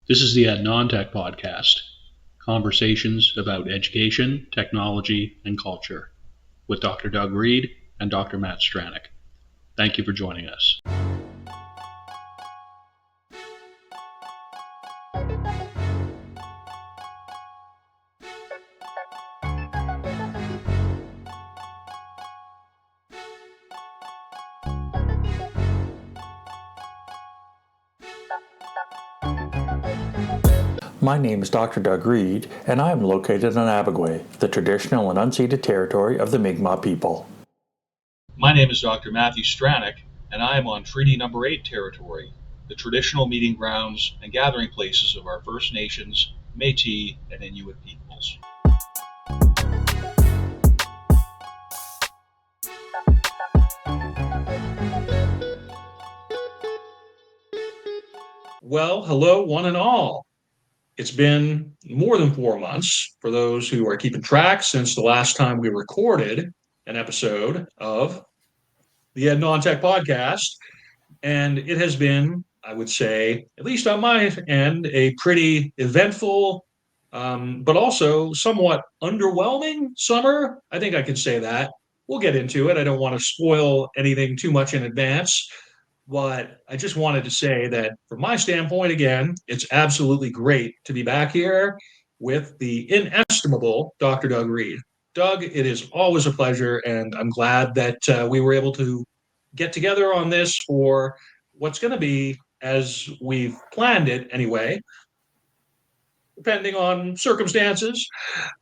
This is the AdNonTech podcast, conversations about education, technology, and culture, with Dr. Doug Reed and Dr. Matt Stranick. Thank you for joining us. My name is Dr. Doug Reed, and I am located on Abagway, the traditional and unceded territory of the Mi'kmaq people. My name is Dr. Matthew Stranick, and I am on Treaty Number 8 territory, the traditional meeting grounds and gathering places of our First Nations, Métis, and Inuit peoples. Well, hello, one and all. It's been more than 4 months, for those who are keeping track, since the last time we recorded an episode of the AdNonTech podcast. And it has been, I would say, at least on my end, a pretty eventful, but also somewhat underwhelming summer. I think I can say that. We'll get into it. I don't want to spoil anything too much in advance. But I just wanted to say that from my standpoint, again, it's absolutely great to be back here with the inestimable Dr. Doug Reed. Doug, it is always a pleasure, and I'm glad that we were able to get together on this for what's going to be, as we've planned it anyway, depending on circumstances.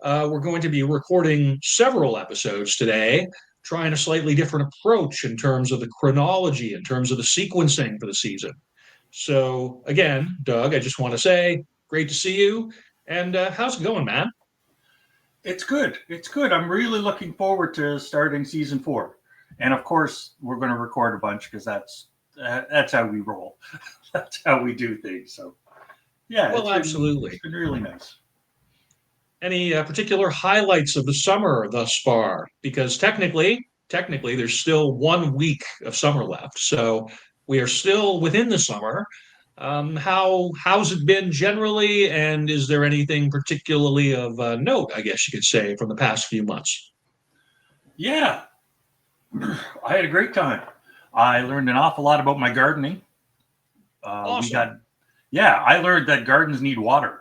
We're going to be recording several episodes today, trying a slightly different approach in terms of the chronology, in terms of the sequencing for the season. So again, Doug, I just want to say, great to see you. And how's it going, man? It's good. It's good. I'm really looking forward to starting season 4. And of course, we're going to record a bunch because that's how we roll. That's how we do things. So yeah, well, absolutely. It's been really nice. Any particular highlights of the summer thus far? Because technically, there's still 1 week of summer left, so we are still within the summer. How's it been generally, and is there anything particularly of note, I guess you could say, from the past few months? Yeah, I had a great time. I learned an awful lot about my gardening. Awesome. I learned that gardens need water.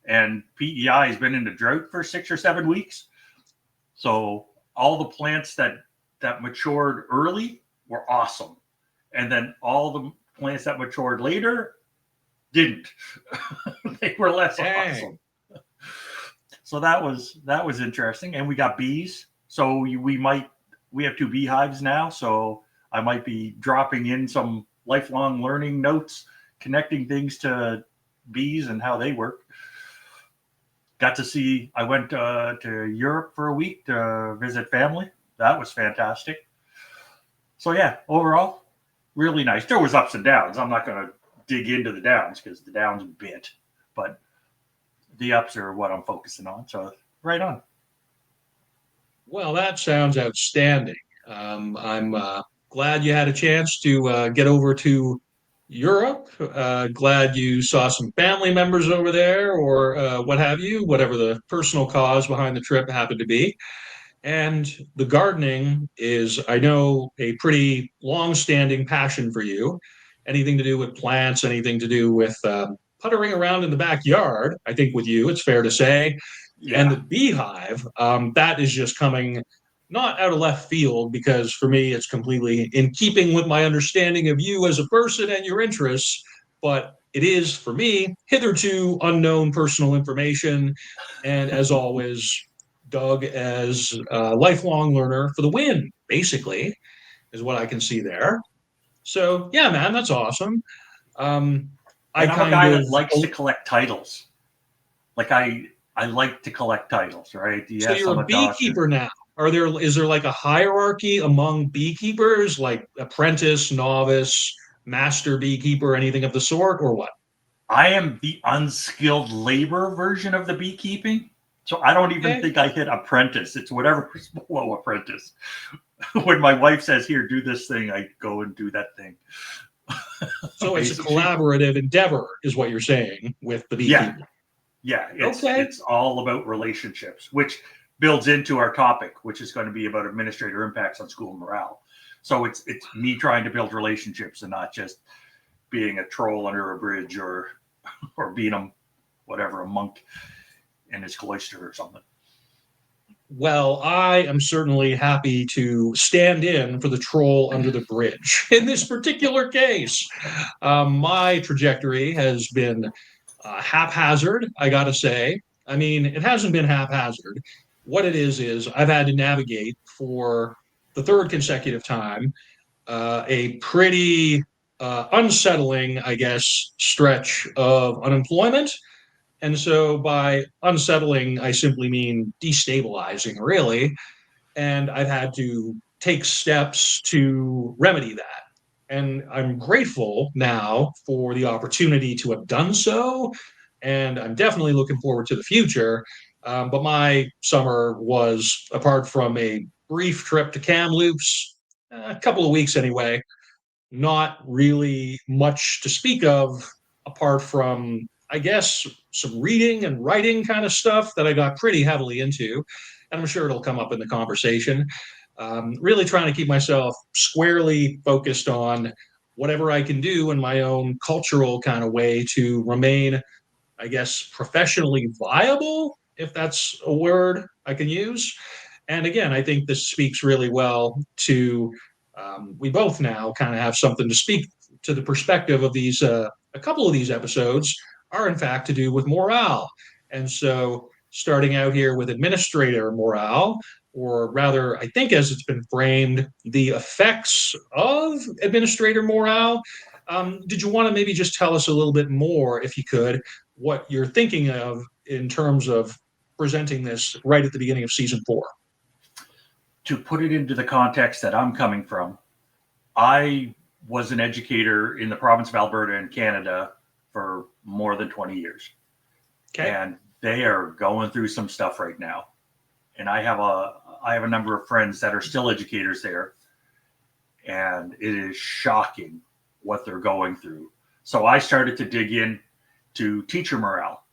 And PEI has been in a drought for 6 or 7 weeks. So all the plants that matured early were awesome. And then all the plants that matured later didn't. They were less awesome. So that was interesting. And we got bees. So we have 2 beehives now. So I might be dropping in some lifelong learning notes, connecting things to bees and how they work. I went to Europe for a week to visit family. That was fantastic. So yeah, overall, really nice. There was ups and downs. I'm not going to dig into the downs because the downs a bit, but the ups are what I'm focusing on. So right on. Well, that sounds outstanding. I'm glad you had a chance to get over to Europe. Glad you saw some family members over there, or what have you, whatever the personal cause behind the trip happened to be. And the gardening is, I know, a pretty long-standing passion for you. Anything to do with plants, anything to do with puttering around in the backyard, I think with you, it's fair to say. Yeah. And the beehive, that is just coming not out of left field, because for me, it's completely in keeping with my understanding of you as a person and your interests. But it is, for me, hitherto unknown personal information. And as always, Doug as a lifelong learner for the win, basically, is what I can see there. So, yeah, man, that's awesome. I'm a guy that likes to collect titles. Like I like to collect titles, right? So you're a beekeeper now. Is there like a hierarchy among beekeepers, like apprentice, novice, master beekeeper, anything of the sort, or what? I am the unskilled labor version of the beekeeping. So I don't even think I hit apprentice. It's whatever's below apprentice. When my wife says, here, do this thing, I go and do that thing. So it's a Basically. collaborative endeavor, is what you're saying, with the Yeah. beekeeper. Yeah, Okay. it's all about relationships, which builds into our topic, which is going to be about administrator impacts on school morale. So it's me trying to build relationships and not just being a troll under a bridge or being a monk in his cloister or something. Well, I am certainly happy to stand in for the troll under the bridge in this particular case. My trajectory has been haphazard, I got to say. I mean, it hasn't been haphazard. What it is I've had to navigate for the third consecutive time a pretty unsettling, I guess, stretch of unemployment. And so by unsettling, I simply mean destabilizing, really. And I've had to take steps to remedy that. And I'm grateful now for the opportunity to have done so. And I'm definitely looking forward to the future. But my summer was, apart from a brief trip to Kamloops, a couple of weeks anyway, not really much to speak of apart from, I guess, some reading and writing kind of stuff that I got pretty heavily into. And I'm sure it'll come up in the conversation. Really trying to keep myself squarely focused on whatever I can do in my own cultural kind of way to remain, I guess, professionally viable, if that's a word I can use. And again, I think this speaks really well to we both now kind of have something to speak to the perspective of these. A couple of these episodes are, in fact, to do with morale. And so, starting out here with administrator morale, or rather, I think as it's been framed, the effects of administrator morale. Did you want to maybe just tell us a little bit more, if you could, what you're thinking of in terms of presenting this right at the beginning of season 4? To put it into the context that I'm coming from, I was an educator in the province of Alberta in Canada for more than 20 years. Okay. And they are going through some stuff right now. And I have a number of friends that are still educators there. And it is shocking what they're going through. So I started to dig in to teacher morale,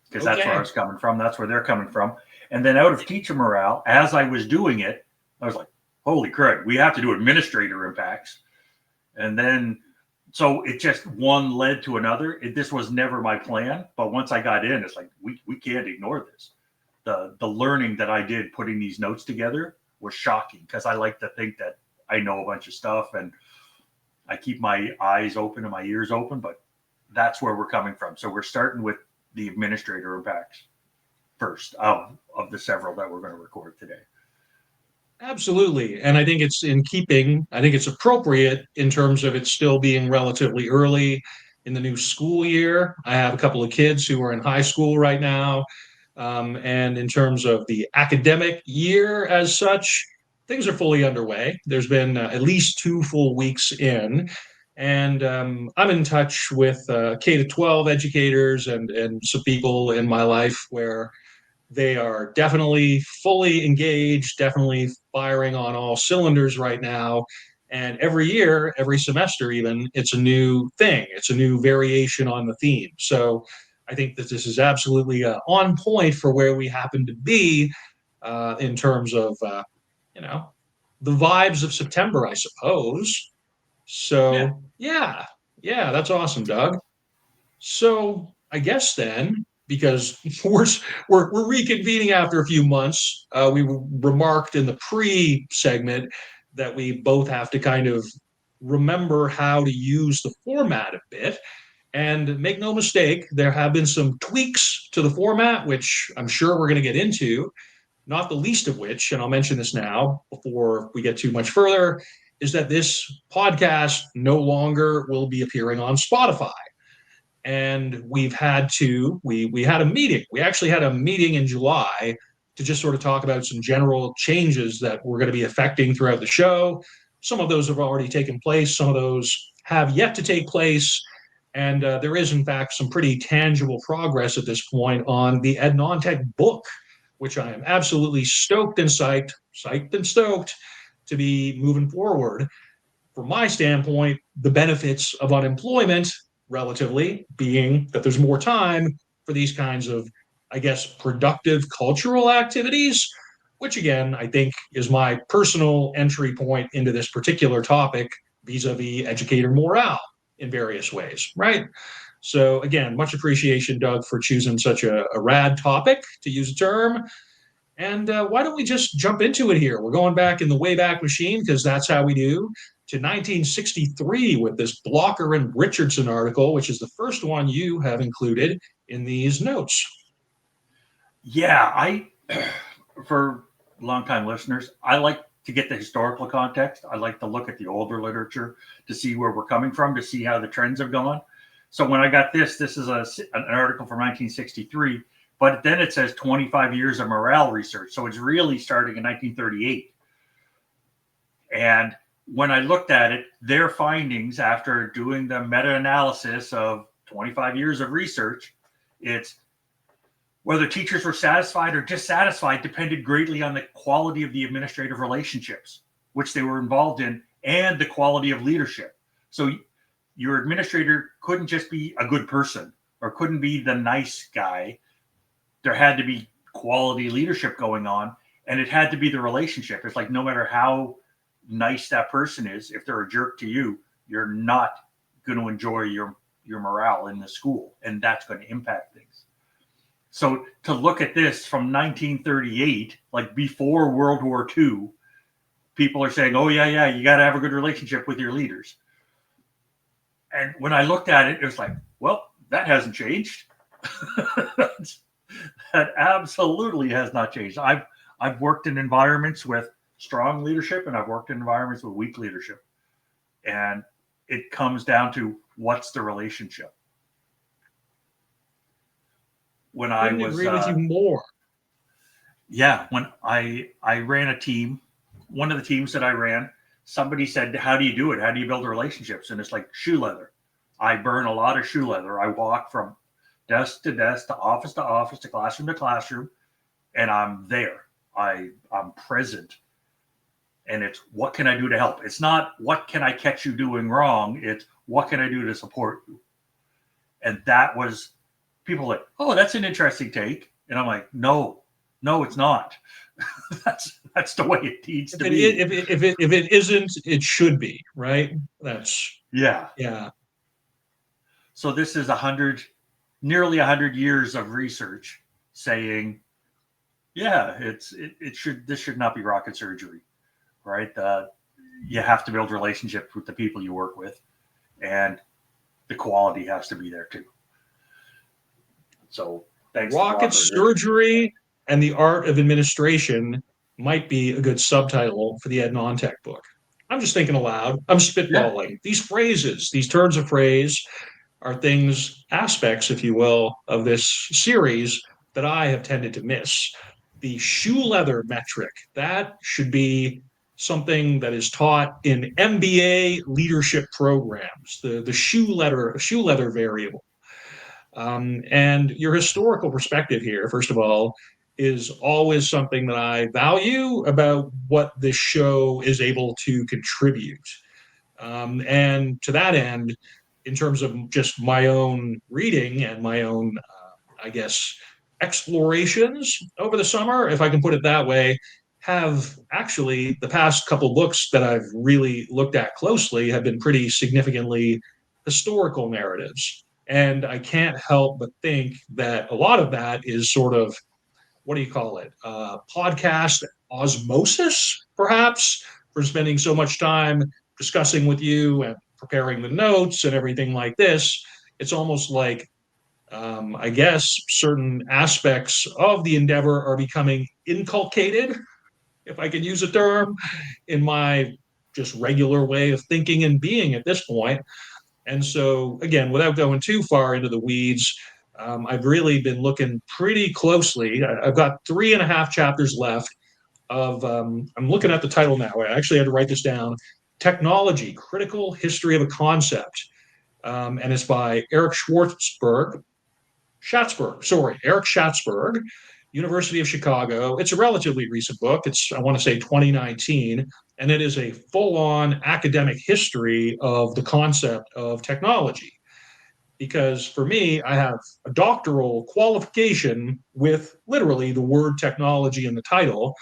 because that's where I was coming from. That's where they're coming from. And then out of teacher morale, as I was doing it, I was like, holy crap, we have to do administrator impacts. And then, so it just one led to another. This was never my plan. But once I got in, it's like, we can't ignore this. The learning that I did putting these notes together was shocking, because I like to think that I know a bunch of stuff and I keep my eyes open and my ears open, but that's where we're coming from. So we're starting with the administrator impacts first of the several that we're going to record today. Absolutely. And I think it's in keeping, I think it's appropriate in terms of it still being relatively early in the new school year. I have a couple of kids who are in high school right now. And in terms of the academic year as such, things are fully underway. There's been at least 2 full weeks in. And I'm in touch with K to 12 educators and some people in my life where they are definitely fully engaged, definitely firing on all cylinders right now. And every year, every semester, even, it's a new thing. It's a new variation on the theme. So I think that this is absolutely on point for where we happen to be in terms of, the vibes of September, I suppose. So, yeah, that's awesome, Doug. So I guess then, because we're reconvening after a few months, we remarked in the pre-segment that we both have to kind of remember how to use the format a bit. And make no mistake, there have been some tweaks to the format, which I'm sure we're going to get into, not the least of which, and I'll mention this now before we get too much further, is that this podcast no longer will be appearing on Spotify. And we had a meeting. We actually had a meeting in July to just sort of talk about some general changes that were going to be affecting throughout the show. Some of those have already taken place. Some of those have yet to take place. And there is, in fact, some pretty tangible progress at this point on the Ed Nontech book, which I am absolutely stoked and psyched and stoked to be moving forward. from my standpoint, the benefits of unemployment relatively being that there's more time for these kinds of, I guess, productive cultural activities, which again, I think is my personal entry point into this particular topic vis-a-vis educator morale in various ways, right? So again, much appreciation, Doug, for choosing such a rad topic, to use a term. And why don't we just jump into it here? We're going back in the Wayback Machine because that's how we do, to 1963 with this Blocker and Richardson article, which is the first one you have included in these notes. Yeah, for longtime listeners, I like to get the historical context. I like to look at the older literature to see where we're coming from, to see how the trends have gone. So when I got this is an article from 1963, but then it says 25 years of morale research. So it's really starting in 1938. And when I looked at it, their findings after doing the meta-analysis of 25 years of research, it's whether teachers were satisfied or dissatisfied depended greatly on the quality of the administrative relationships which they were involved in and the quality of leadership. So your administrator couldn't just be a good person or couldn't be the nice guy. There had to be quality leadership going on, and it had to be the relationship. It's like no matter how nice that person is, if they're a jerk to you, you're not going to enjoy your morale in the school, and that's going to impact things. So to look at this from 1938, like before World War II, people are saying, oh, yeah, you got to have a good relationship with your leaders. And when I looked at it, it was like, well, that hasn't changed. That absolutely has not changed. I've worked in environments with strong leadership, and I've worked in environments with weak leadership. And it comes down to what's the relationship. When I was agree with you more. Yeah, when I ran a team, one of the teams that I ran, somebody said, how do you do it? How do you build relationships? And it's like shoe leather. I burn a lot of shoe leather. I walk from desk to desk, to office, to classroom, and I'm there. I'm present. And it's what can I do to help? It's not what can I catch you doing wrong? It's what can I do to support you? And that was people like, oh, that's an interesting take. And I'm like, no, it's not. that's the way it needs to be. If it isn't, it should be, right? That's yeah. So this is nearly 100 years of research saying, yeah, this should not be rocket surgery, right? You have to build relationships with the people you work with, and the quality has to be there too. So thanks. Rocket surgery and the art of administration might be a good subtitle for the Ed Nontech book. I'm just thinking aloud. I'm spitballing. Yeah. These phrases, these turns of phrase are things, aspects, if you will, of this series that I have tended to miss. The shoe leather metric, that should be something that is taught in MBA leadership programs, the shoe leather variable. And your historical perspective here, first of all, is always something that I value about what this show is able to contribute. And to that end, in terms of just my own reading and my own, I guess, explorations over the summer, if I can put it that way, have actually the past couple books that I've really looked at closely have been pretty significantly historical narratives. And I can't help but think that a lot of that is sort of, what do you call it? Podcast osmosis, perhaps, for spending so much time discussing with you and preparing the notes and everything like this. It's almost like, I guess, certain aspects of the endeavor are becoming inculcated, if I can use a term, in my just regular way of thinking and being at this point. And so, again, without going too far into the weeds, I've really been looking pretty closely. I've got 3.5 chapters left of, I'm looking at the title now. I actually had to write this down, Technology, Critical History of a Concept. And it's by Eric Schatzberg. Eric Schatzberg. University of Chicago. It's a relatively recent book. It's, I want to say, 2019, and it is a full-on academic history of the concept of technology. Because for me, I have a doctoral qualification with literally the word technology in the title.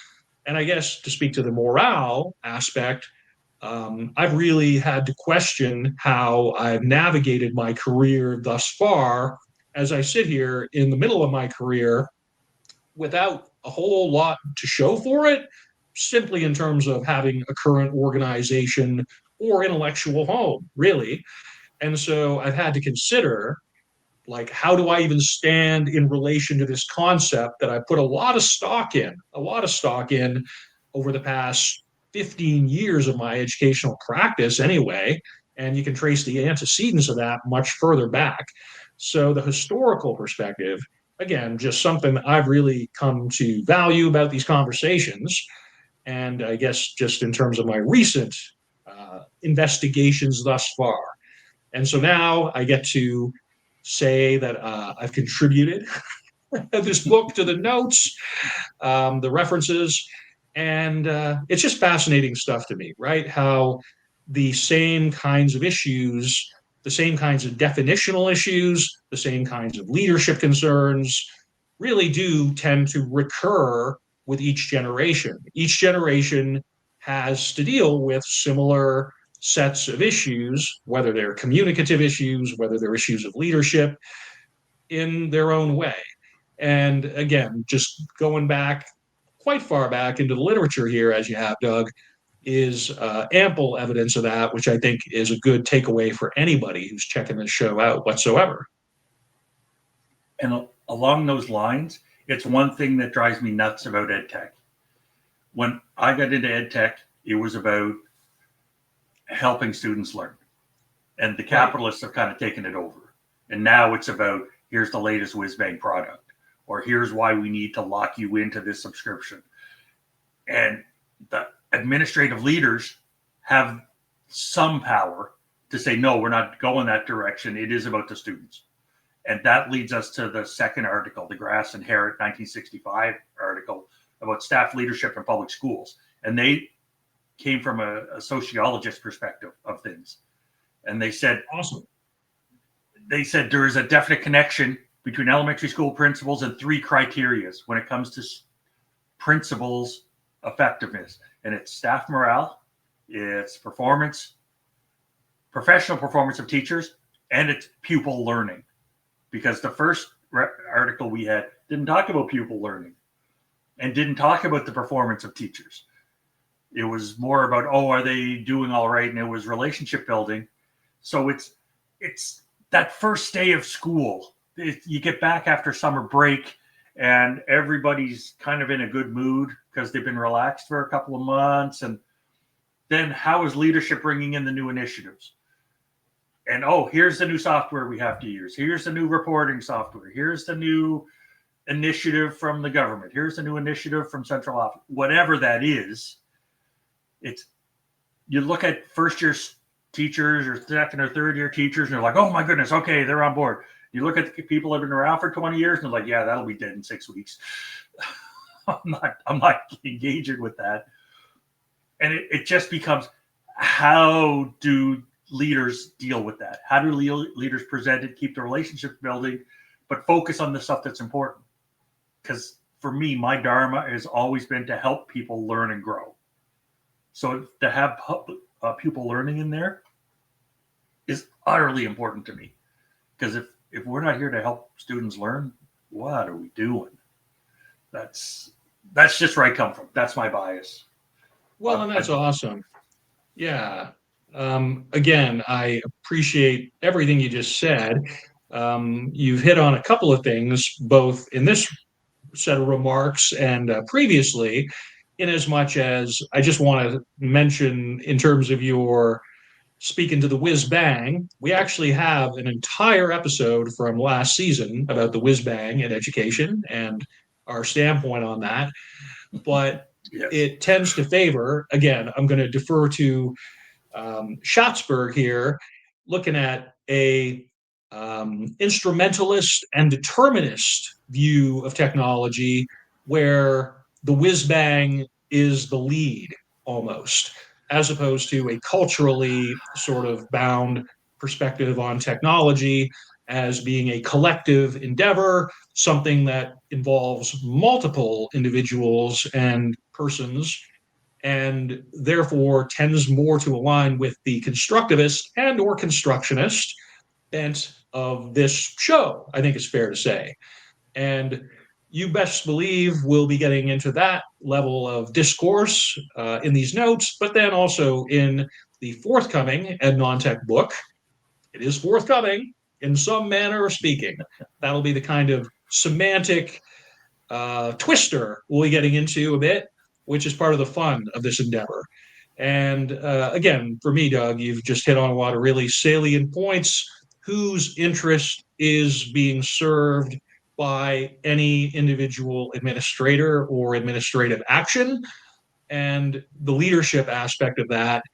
And I guess to speak to the morale aspect, I've really had to question how I've navigated my career thus far as I sit here in the middle of my career without a whole lot to show for it, simply in terms of having a current organization or intellectual home, really. And so I've had to consider, like, how do I even stand in relation to this concept that I put a lot of stock in over the past 15 years of my educational practice anyway. And you can trace the antecedents of that much further back. So the historical perspective, again, just something that I've really come to value about these conversations. And I guess just in terms of my recent investigations thus far. And so now I get to say that I've contributed this book to the notes, the references, and it's just fascinating stuff to me, right? How the same kinds of issues, the same kinds of definitional issues, the same kinds of leadership concerns really do tend to recur with each generation. Each generation has to deal with similar sets of issues, whether they're communicative issues, whether they're issues of leadership, in their own way. And again, just going back quite far back into the literature here, as you have, Doug, is ample evidence of that, which I think is a good takeaway for anybody who's checking this show out whatsoever. And along those lines, it's one thing that drives me nuts about ed tech. When I got into ed tech, it was about helping students learn. And the capitalists have kind of taken it over. And now it's about, here's the latest whiz bang product, or here's why we need to lock you into this subscription. And the administrative leaders have some power to say, no, we're not going that direction. It is about the students. And that leads us to the second article, the Grass and Herrick 1965 article about staff leadership in public schools. And they came from a sociologist perspective of things. And they said, awesome. They said there is a definite connection between elementary school principals and three criteria when it comes to principals' effectiveness. And it's staff morale, it's performance, professional performance of teachers, and it's pupil learning. Because the first article we had didn't talk about pupil learning and didn't talk about the performance of teachers. It was more about, oh, are they doing all right? And it was relationship building. So it's that first day of school. You get back after summer break and everybody's kind of in a good mood because they've been relaxed for a couple of months. And then how is leadership bringing in the new initiatives? And, oh, here's the new software we have to use. Here's the new reporting software. Here's the new initiative from the government. Here's the new initiative from central office. Whatever that is, you look at first year teachers or second or third year teachers, and they're like, oh my goodness, okay, they're on board. You look at the people that have been around for 20 years, and they're like, yeah, that'll be dead in 6 weeks. I'm not engaging with that. And it just becomes, how do leaders deal with that? How do leaders present it, keep the relationship building, but focus on the stuff that's important? Because for me, my dharma has always been to help people learn and grow. So to have pupil learning in there is utterly important to me. Because if we're not here to help students learn, what are we doing? That's just where I come from. That's my bias. Well, and that's awesome. Yeah. Again, I appreciate everything you just said. You've hit on a couple of things, both in this set of remarks and previously, in as much as I just want to mention in terms of your speaking to the whiz bang, we actually have an entire episode from last season about the whiz bang in education and our standpoint on that. But yes, it tends to favor, again, I'm going to defer to Schatzberg here, looking at a instrumentalist and determinist view of technology, where the whiz bang is the lead almost, as opposed to a culturally sort of bound perspective on technology as being a collective endeavor, something that involves multiple individuals and persons, and therefore tends more to align with the constructivist and or constructionist bent of this show, I think it's fair to say. And you best believe we'll be getting into that level of discourse in these notes, but then also in the forthcoming Ed Non-Tech book. It is forthcoming in some manner of speaking. That'll be the kind of semantic twister we'll be getting into a bit, which is part of the fun of this endeavor. And again, for me, Doug, you've just hit on a lot of really salient points. Whose interest is being served by any individual administrator or administrative action, and the leadership aspect of that.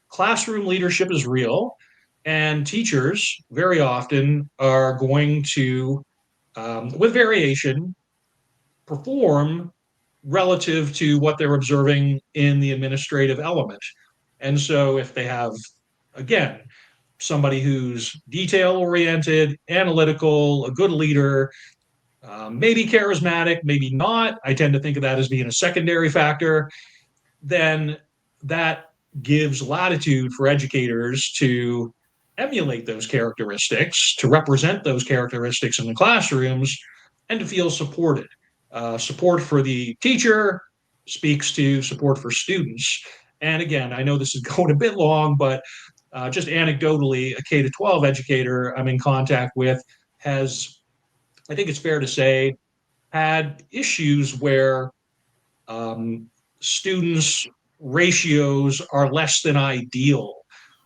Classroom leadership is real, and teachers very often are going to, with variation, perform relative to what they're observing in the administrative element. And so if they have, again, somebody who's detail oriented, analytical, a good leader, maybe charismatic, maybe not, I tend to think of that as being a secondary factor, then that gives latitude for educators to emulate those characteristics, to represent those characteristics in the classrooms, and to feel supported. Support for the teacher speaks to support for students. And again, I know this is going a bit long, but just anecdotally, a K to 12 educator I'm in contact with has, I think it's fair to say, had issues where students' ratios are less than ideal,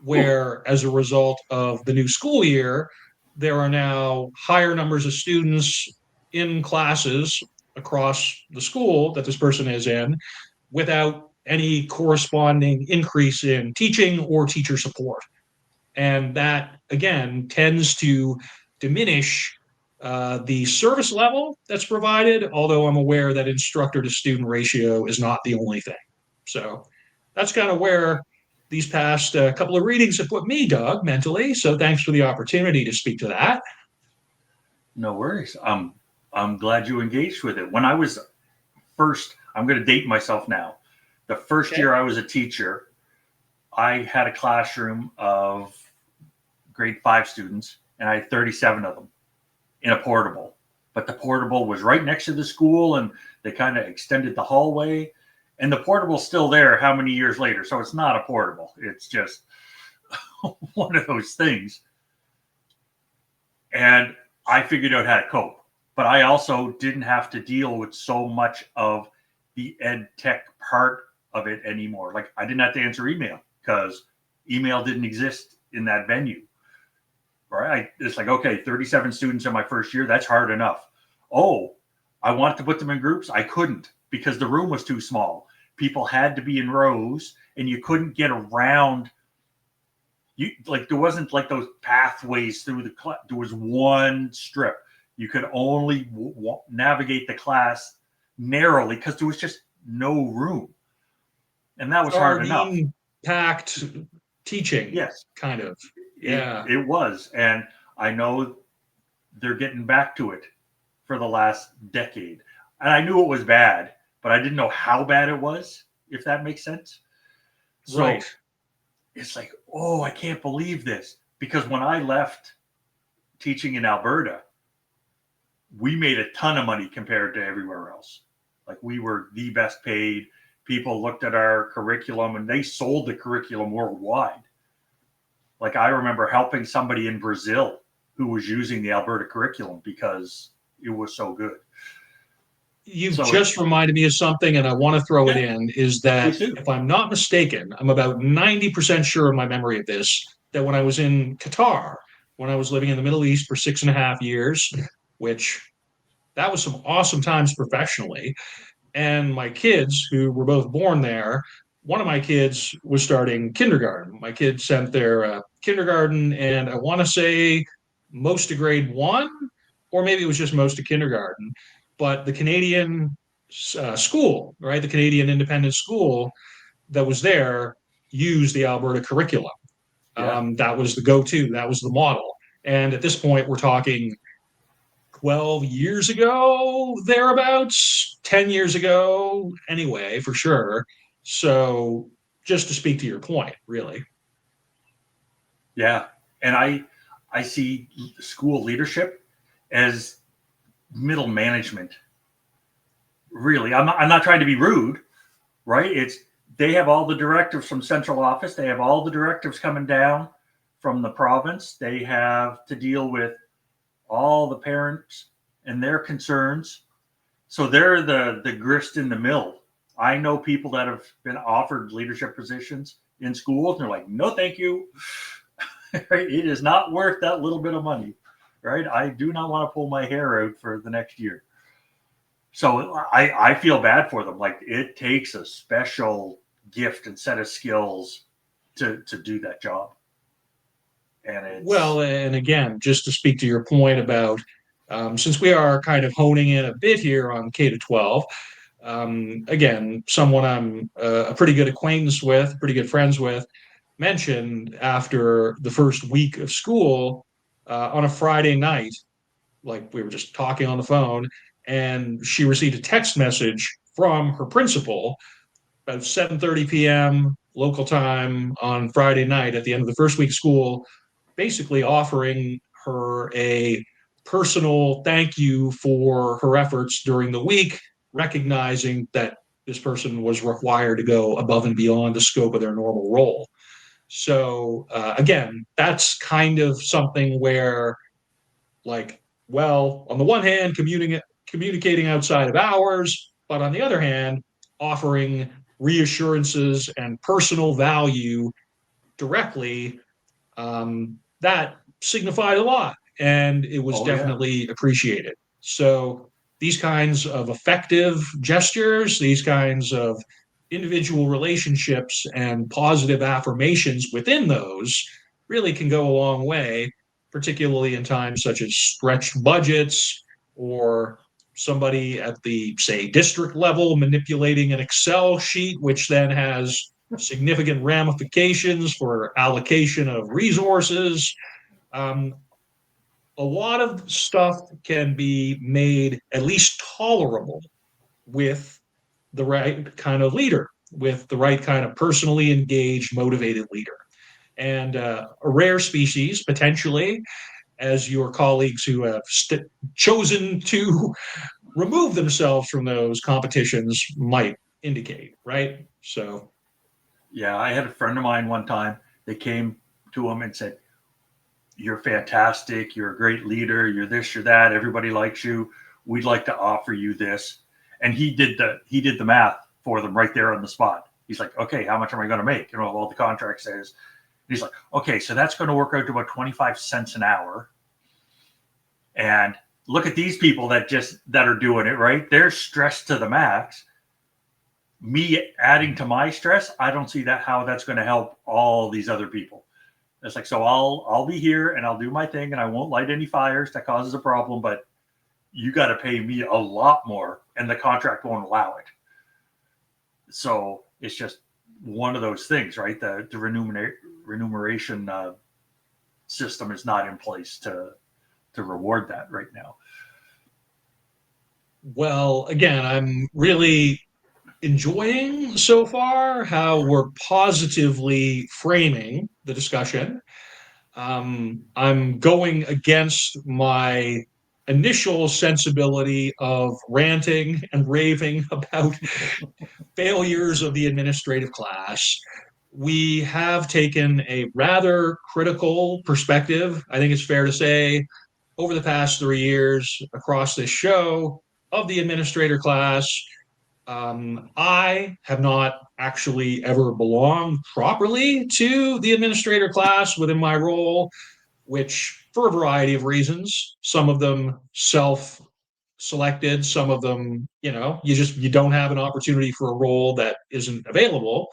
where as a result of the new school year, there are now higher numbers of students in classes across the school that this person is in without any corresponding increase in teaching or teacher support. And that, again, tends to diminish the service level that's provided, although I'm aware that instructor to student ratio is not the only thing. So that's kind of where these past couple of readings have put me, Doug, mentally. So thanks for the opportunity to speak to that. No worries. I'm glad you engaged with it. When I was first, I'm going to date myself now. The first year I was a teacher, I had a classroom of grade 5 students, and I had 37 of them in a portable. But the portable was right next to the school, and they kind of extended the hallway. And the portable's still there how many years later? So it's not a portable. It's just one of those things. And I figured out how to cope. But I also didn't have to deal with so much of the ed tech part of it anymore. Like, I didn't have to answer email because email didn't exist in that venue. Right? It's like, okay, 37 students in my first year, that's hard enough. Oh, I wanted to put them in groups. I couldn't because the room was too small. People had to be in rows, and you couldn't get around. There wasn't like those pathways through the class. There was one strip. You could only navigate the class narrowly because there was just no room. And that was hard enough. Packed teaching. Yes. Kind of. Yeah. It was. And I know they're getting back to it for the last decade. And I knew it was bad, but I didn't know how bad it was, if that makes sense. So right. It's like, oh, I can't believe this. Because when I left teaching in Alberta, we made a ton of money compared to everywhere else. Like, we were the best paid. People looked at our curriculum and they sold the curriculum worldwide. Like, I remember helping somebody in Brazil who was using the Alberta curriculum because it was so good. You've just reminded me of something, and I want to throw it in, is that if I'm not mistaken, I'm about 90% sure of my memory of this, that when I was in Qatar, when I was living in the Middle East for 6.5 years, which that was some awesome times professionally. And my kids, who were both born there, one of my kids was starting kindergarten. My kids sent their kindergarten, and I want to say most of grade one, or maybe it was just most of kindergarten. But the Canadian school, right, the Canadian independent school that was there used the Alberta curriculum. Yeah. That was the go-to. That was the model. And at this point, we're talking 12 years ago, thereabouts, 10 years ago, anyway, for sure. So just to speak to your point, really. Yeah. And I see school leadership as middle management. Really. I'm not trying to be rude, right? It's they have all the directives from central office. They have all the directives coming down from the province. They have to deal with all the parents and their concerns. So they're the grist in the mill. I know people that have been offered leadership positions in schools, and they're like, no, thank you. It is not worth that little bit of money, right? I do not want to pull my hair out for the next year. So I feel bad for them. Like, it takes a special gift and set of skills to do that job. And it's Well, and again, just to speak to your point about, since we are kind of honing in a bit here on K to 12, again, someone I'm a pretty good acquaintance with, pretty good friends with, mentioned after the first week of school on a Friday night, like we were just talking on the phone, and she received a text message from her principal about 7:30 p.m. local time on Friday night at the end of the first week of school, basically offering her a personal thank you for her efforts during the week, recognizing that this person was required to go above and beyond the scope of their normal role. So again, that's kind of something where, like, well, on the one hand, communicating outside of hours, but on the other hand, offering reassurances and personal value directly, that signified a lot, and it was oh yeah. definitely appreciated. So these kinds of effective gestures, these kinds of individual relationships and positive affirmations within those really can go a long way, particularly in times such as stretched budgets or somebody at the, say, district level manipulating an Excel sheet, which then has significant ramifications for allocation of resources. Um, a lot of stuff can be made at least tolerable with the right kind of leader, with the right kind of personally engaged, motivated leader. And a rare species, potentially, as your colleagues who have chosen to remove themselves from those competitions might indicate, right? So, Yeah, I had a friend of mine one time. They came to him and said, "You're fantastic. You're a great leader. You're this, you're that. Everybody likes you. We'd like to offer you this." And he did the math for them right there on the spot. He's like, "Okay, how much am I going to make?" You know, all the contract says. He's like, "Okay, so that's going to work out to about 25 cents an hour." And look at these people that are doing it, right? They're stressed to the max. Me adding to my stress, I don't see that how that's going to help all these other people. It's like, so I'll be here and I'll do my thing and I won't light any fires that causes a problem, but you got to pay me a lot more and the contract won't allow it. So it's just one of those things, right? The remuneration system is not in place to reward that right now. well, again, I'm really enjoying so far how we're positively framing the discussion. I'm going against my initial sensibility of ranting and raving about failures of the administrative class. We have taken a rather critical perspective, I think it's fair to say, over the past 3 years across this show of the administrator class. I have not actually ever belonged properly to the administrator class within my role, which for a variety of reasons, some of them self selected, some of them, you don't have an opportunity for a role that isn't available.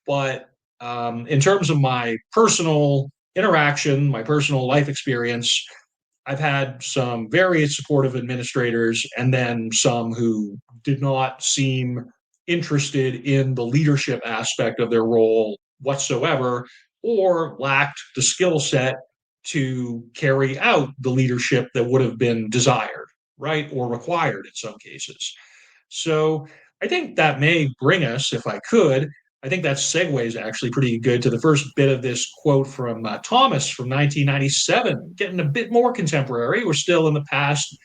But in terms of my personal interaction, my personal life experience, I've had some very supportive administrators and then some who did not seem interested in the leadership aspect of their role whatsoever, or lacked the skill set to carry out the leadership that would have been desired, right? Or required in some cases. So I think that may bring us, if I could, I think that segues actually pretty good to the first bit of this quote from Thomas from 1997, getting a bit more contemporary. We're still in the past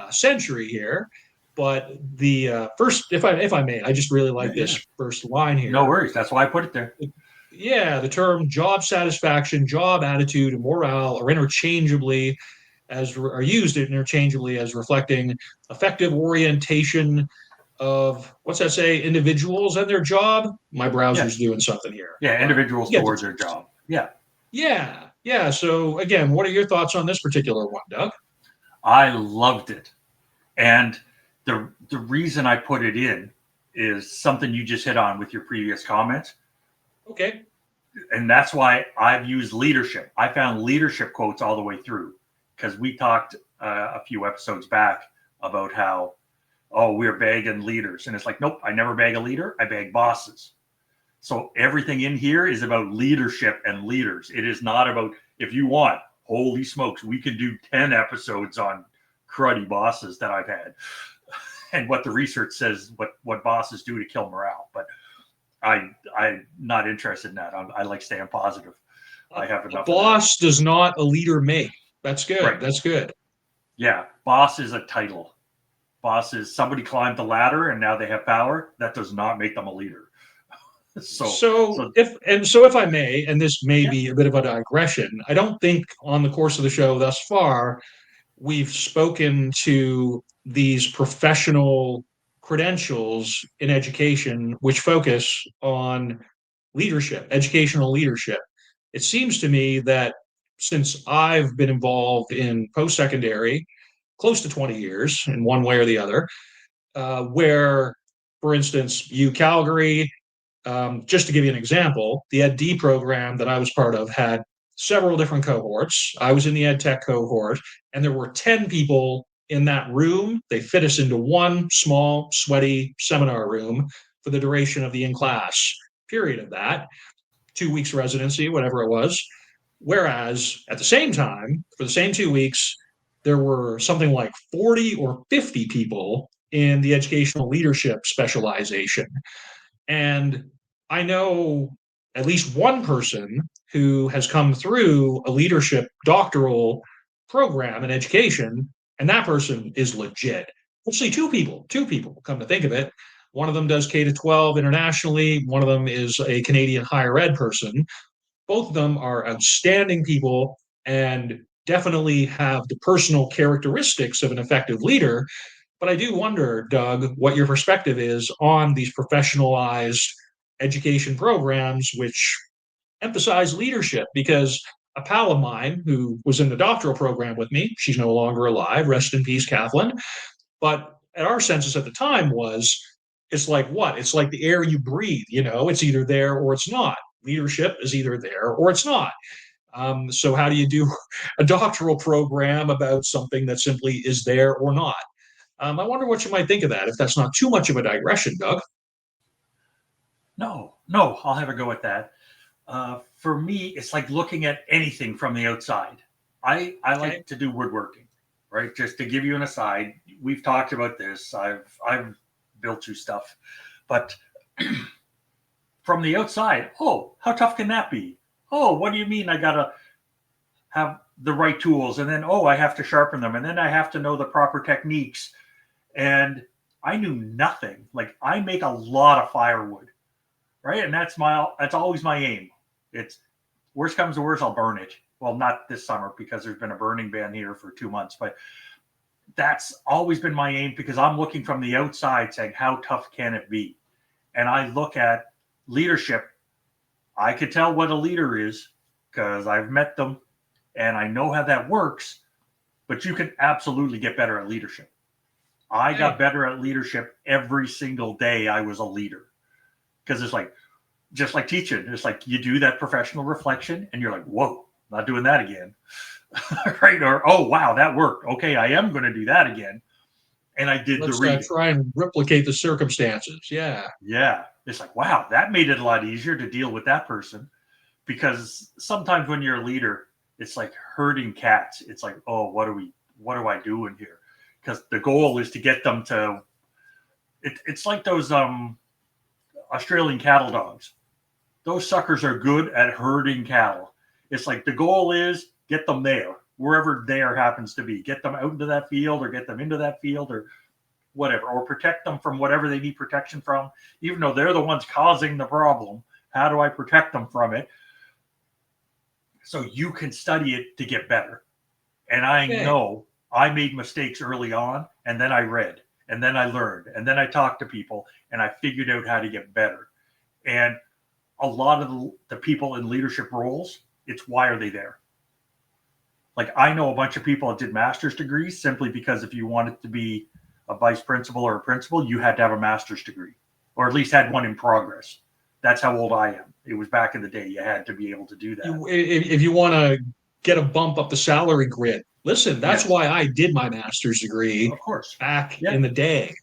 century here, but the first, if I may, I just really Yeah, like yeah. this first line No here. worries. That's why I put it there. Yeah, the term job satisfaction, job attitude, and morale are interchangeably are used interchangeably as reflecting effective orientation of what's that say, individuals and their job. My Yeah. browser's doing something here, Yeah. but Individuals you get the towards their gist. job. Yeah. Yeah. So again, what are your thoughts on this particular one, Doug? I loved it. And the reason I put it in is something you just hit on with your previous comment. Okay. And that's why I've used leadership. I found leadership quotes all the way through because we talked a few episodes back about how, oh, we're bagging leaders. And it's like, nope, I never bag a leader. I bag bosses. So everything in here is about leadership and leaders. It is not about, if you want, holy smokes, we could do 10 episodes on cruddy bosses that I've had and what the research says, what bosses do to kill morale. But I'm not interested in that. I like staying positive. I have A enough of that. boss does not a leader make. That's good. Right. That's good. Yeah. Boss is a title. Boss is somebody climbed the ladder and now they have power. That does not make them a leader. So if I may, and this may be a bit of a digression, I don't think on the course of the show thus far we've spoken to these professional credentials in education which focus on leadership, educational leadership. It seems to me that since I've been involved in post secondary close to 20 years in one way or the other, where, for instance, U Calgary, just to give you an example, the Ed D program that I was part of had several different cohorts. I was in the Ed Tech cohort, and there were 10 people in that room. They fit us into one small, sweaty seminar room for the duration of the in class period of that, 2 weeks residency, whatever it was. Whereas at the same time, for the same 2 weeks, there were something like 40 or 50 people in the educational leadership specialization. And I know at least one person who has come through a leadership doctoral program in education, and that person is legit. Actually, two people, come to think of it. One of them does K to 12 internationally, one of them is a Canadian higher ed person. Both of them are outstanding people and definitely have the personal characteristics of an effective leader. But I do wonder, Doug, what your perspective is on these professionalized education programs which emphasize leadership. Because a pal of mine who was in the doctoral program with me, she's no longer alive, rest in peace, Kathleen. But at our census at the time was, it's like what? It's like the air you breathe, it's either there or it's not. Leadership is either there or it's not. So how do you do a doctoral program about something that simply is there or not? I wonder what you might think of that, if that's not too much of a digression, Doug. No, I'll have a go at that. For me, it's like looking at anything from the outside. I like to do woodworking, right? Just to give you an aside, we've talked about this. I've built you stuff, but from the outside, oh, how tough can that be? Oh, what do you mean I gotta have the right tools? And then, oh, I have to sharpen them. And then I have to know the proper techniques. And I knew nothing. Like I make a lot of firewood, right? And that's always my aim. It's worst comes to worst, I'll burn it. Well, not this summer because there's been a burning ban here for 2 months, but that's always been my aim because I'm looking from the outside saying, how tough can it be? And I look at leadership. I could tell what a leader is because I've met them and I know how that works, but you can absolutely get better at leadership. I got better at leadership every single day I was a leader because it's like, just like teaching, it's like you do that professional reflection and you're like, whoa, not doing that again. Right? Or, oh, wow, that worked. Okay, I am going to do that again. And I did Let's the reading. try and replicate the circumstances. Yeah. Yeah. It's like, wow, that made it a lot easier to deal with that person. Because sometimes when you're a leader, it's like herding cats. It's like, oh, what do I do in here? Because the goal is to get them to, it's like those Australian cattle dogs. Those suckers are good at herding cattle. It's like the goal is get them there, wherever there happens to be. Get them out into that field or get them into that field or whatever, or protect them from whatever they need protection from, even though they're the ones causing the problem. How do I protect them from it? So you can study it to get better. And I know I made mistakes early on, and then I read, and then I learned, and then I talked to people, and I figured out how to get better. And a lot of the people in leadership roles, it's why are they there? Like I know a bunch of people that did master's degrees simply because if you wanted to be a vice principal or a principal, you had to have a master's degree, or at least had one in progress. That's how old I am. It was back in the day. You had to be able to do that. If you want to get a bump up the salary grid, listen, that's why I did my master's degree, of course, back in the day.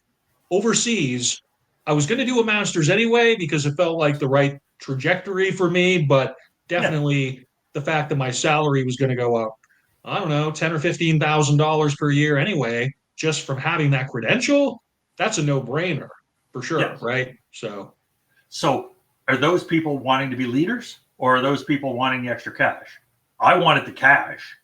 Overseas, I was going to do a master's anyway because it felt like the right trajectory for me, but definitely the fact that my salary was going to go up, I don't know, $10,000 or $15,000 per year anyway, just from having that credential, that's a no-brainer for sure, right? So are those people wanting to be leaders, or are those people wanting the extra cash? I wanted the cash,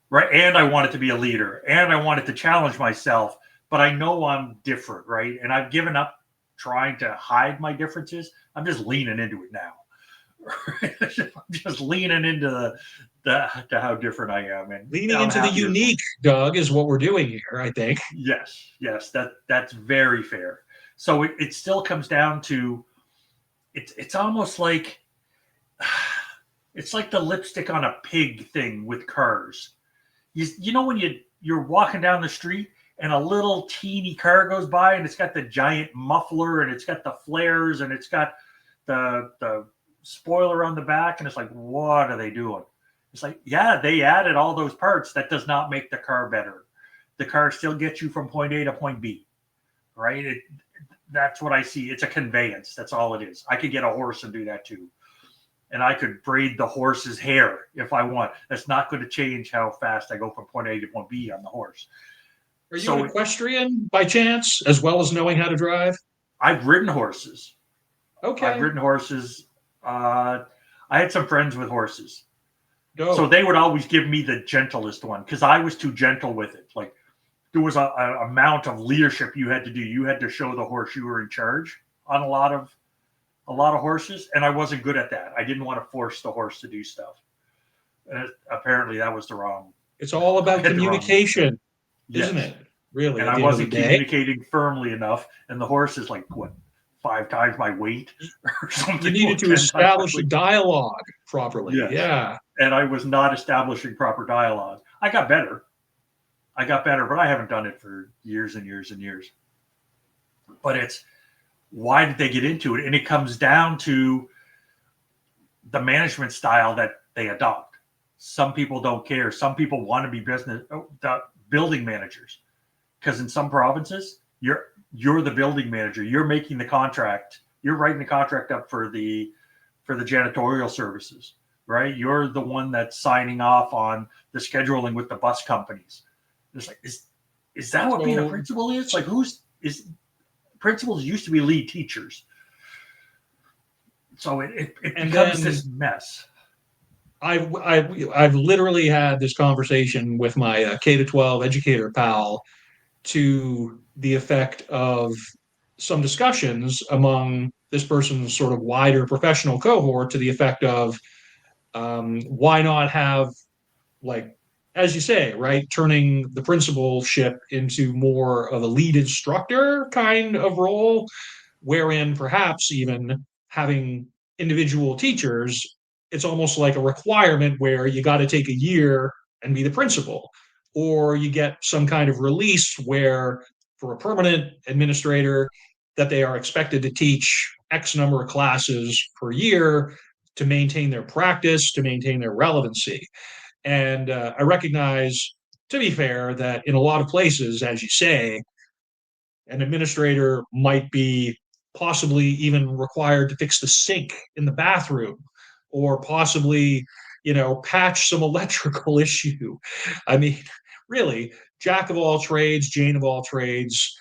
right? And I wanted to be a leader, and I wanted to challenge myself, but I know I'm different, right? And I've given up trying to hide my differences. I'm just leaning into it now. I'm just leaning into the how different I am, and leaning into the unique, Doug, is what we're doing here, I think. Yes, that's very fair. So it still comes down to it's almost like it's like the lipstick on a pig thing with cars. You know when you're walking down the street and a little teeny car goes by and it's got the giant muffler and it's got the flares and it's got the spoiler on the back, and it's like, what are they doing? It's like, yeah, they added all those parts. That does not make the car better. The car still gets you from point A to point B, right? That's what I see. It's a conveyance. That's all it is. I could get a horse and do that too. And I could braid the horse's hair if I want. That's not going to change how fast I go from point A to point B on the horse. Are you an equestrian by chance, as well as knowing how to drive? I've ridden horses. Okay. I've ridden horses. I had some friends with horses. Go. So they would always give me the gentlest one because I was too gentle with it. Like there was a amount of leadership you had to do. You had to show the horse you were in charge on a lot of horses, and I wasn't good at that. I didn't want to force the horse to do stuff. And apparently that was the wrong. It's all about communication, isn't it? Really. And I wasn't communicating firmly enough, and the horse is like, what, 5 times my weight or something? You needed to establish a dialogue properly. Yeah. And I was not establishing proper dialogue. I got better, but I haven't done it for years and years and years. But it's, why did they get into it? And it comes down to the management style that they adopt. Some people don't care. Some people want to be building managers, because in some provinces, you're the building manager. You're making the contract. You're writing the contract up for the janitorial services, right? You're the one that's signing off on the scheduling with the bus companies. It's like, is that what being a principal is? Like, principals used to be lead teachers. So it becomes this mess. I've literally had this conversation with my K-12 educator pal to the effect of some discussions among this person's sort of wider professional cohort to the effect of why not have, like, as you say, right, turning the principalship into more of a lead instructor kind of role, wherein perhaps even having individual teachers, it's almost like a requirement where you got to take a year and be the principal, or you get some kind of release where for a permanent administrator that they are expected to teach X number of classes per year, to maintain their practice, to maintain their relevancy. And I recognize, to be fair, that in a lot of places, as you say, an administrator might be possibly even required to fix the sink in the bathroom or possibly, patch some electrical issue. I mean, really, jack of all trades, Jane of all trades,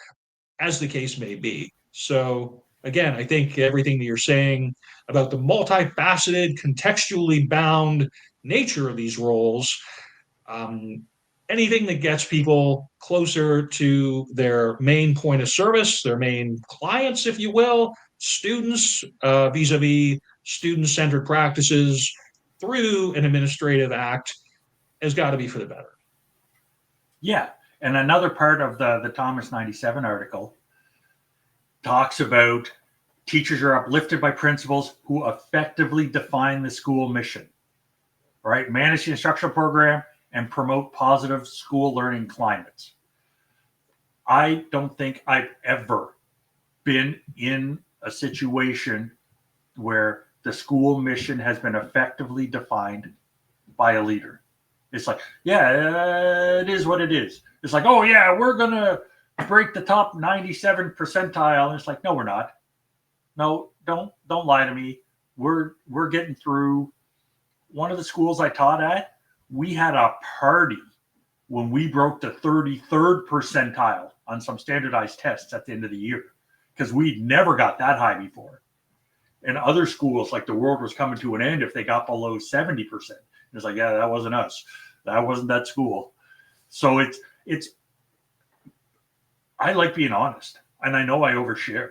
as the case may be. So, again, I think everything that you're saying about the multifaceted, contextually bound nature of these roles, um, anything that gets people closer to their main point of service, their main clients, if you will, students, vis-a-vis student-centered practices through an administrative act, has got to be for the better. Yeah. And another part of the Thomas 97 article talks about teachers are uplifted by principals who effectively define the school mission, right? Manage the instructional program and promote positive school learning climates. I don't think I've ever been in a situation where the school mission has been effectively defined by a leader. It's like, yeah, it is what it is. It's like, oh yeah, we're going to break the top 97 percentile. And it's like, no, we're not. No, don't lie to me. We're getting through. One of the schools I taught at, we had a party when we broke the 33rd percentile on some standardized tests at the end of the year, because we'd never got that high before. And other schools, like the world was coming to an end if they got below 70%. It's like, yeah, that wasn't us. That wasn't that school. So it's I like being honest, and I know I overshare.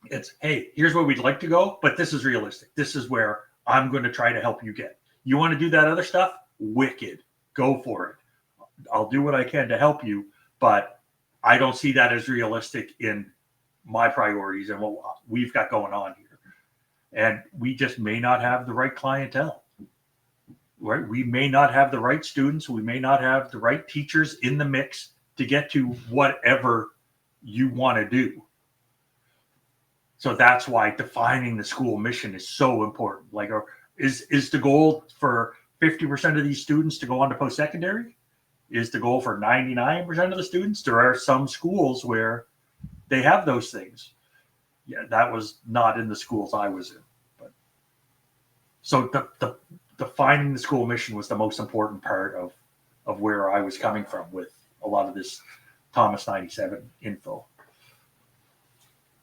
It's, hey, here's where we'd like to go, but this is realistic. This is where I'm going to try to help you get. You want to do that other stuff? Wicked. Go for it. I'll do what I can to help you, but I don't see that as realistic in my priorities and what we've got going on here. And we just may not have the right clientele. Right? We may not have the right students. We may not have the right teachers in the mix to get to whatever you want to do. So that's why defining the school mission is so important. Like, is the goal for 50% of these students to go on to post-secondary? Is the goal for 99% of the students? There are some schools where they have those things. Yeah, that was not in the schools I was in. But so the defining the school mission was the most important part of where I was coming from with a lot of this Thomas 97 info.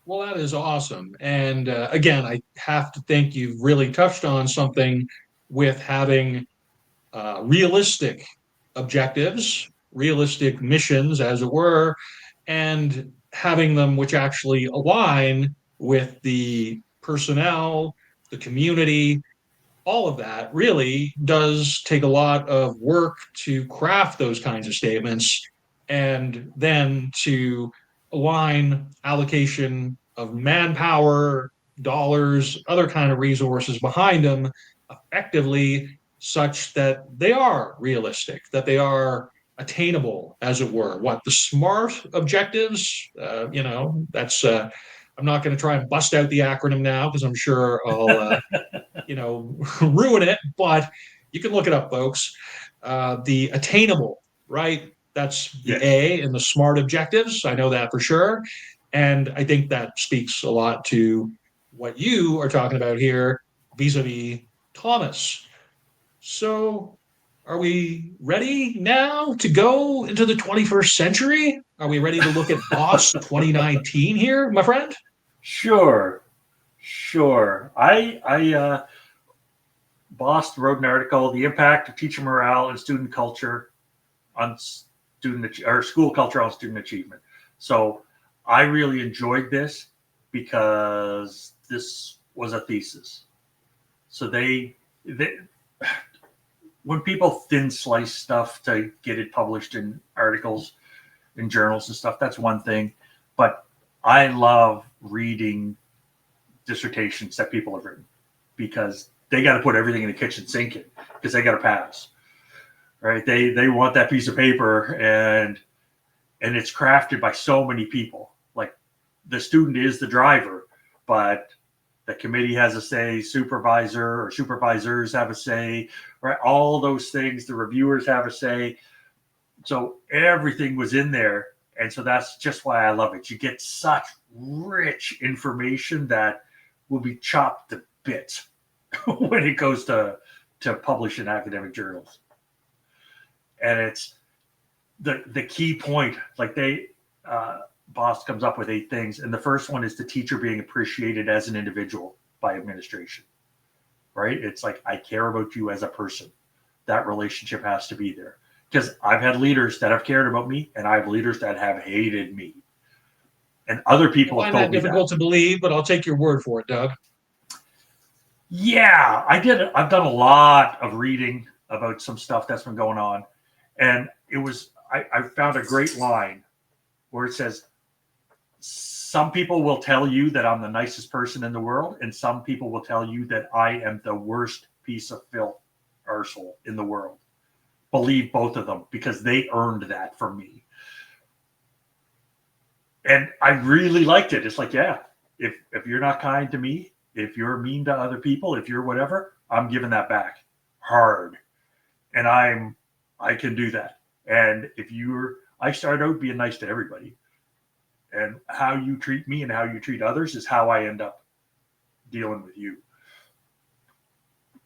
Well, that is awesome. And again, I have to think you've really touched on something with having realistic objectives, realistic missions, as it were, and having them which actually align with the personnel, the community. All of that really does take a lot of work to craft those kinds of statements, and then to align allocation of manpower, dollars, other kind of resources behind them effectively, such that they are realistic, that they are attainable, as it were. What the SMART objectives, that's I'm not going to try and bust out the acronym now because I'm sure I'll ruin it, but you can look it up, folks. The attainable, right? That's the Yes. A in the SMART objectives. I know that for sure. And I think that speaks a lot to what you are talking about here vis-a-vis Thomas. So are we ready now to go into the 21st century? Are we ready to look at BOSS 2019 here, my friend? Sure. BOSS wrote an article, The Impact of Teacher Morale and Student Culture on School Culture on Student Achievement. So I really enjoyed this because this was a thesis. So they when people thin slice stuff to get it published in articles, in journals and stuff, that's one thing. But I love reading dissertations that people have written because they got to put everything in the kitchen sink in because they got to pass, right? They want that piece of paper and it's crafted by so many people. Like the student is the driver, but The committee has a say, supervisor or supervisors have a say, right? All those things, the reviewers have a say. So everything was in there. And so that's just why I love it. You get such rich information that will be chopped to bits when it goes to publish in academic journals. And it's the key point, like Boss comes up with 8 things. And the first one is the teacher being appreciated as an individual by administration, right? It's like, I care about you as a person. That relationship has to be there. Because I've had leaders that have cared about me, and I have leaders that have hated me. And other people have I find told that me difficult to believe, but I'll take your word for it, Doug. Yeah, I did. I've done a lot of reading about some stuff that's been going on. And it was, I found a great line where it says, some people will tell you that I'm the nicest person in the world, and some people will tell you that I am the worst piece of filth arsehole in the world. Believe both of them, because they earned that from me. And I really liked it. It's like, yeah, if you're not kind to me, if you're mean to other people, if you're whatever, I'm giving that back hard. And I can do that. And I start out being nice to everybody. And how you treat me and how you treat others is how I end up dealing with you.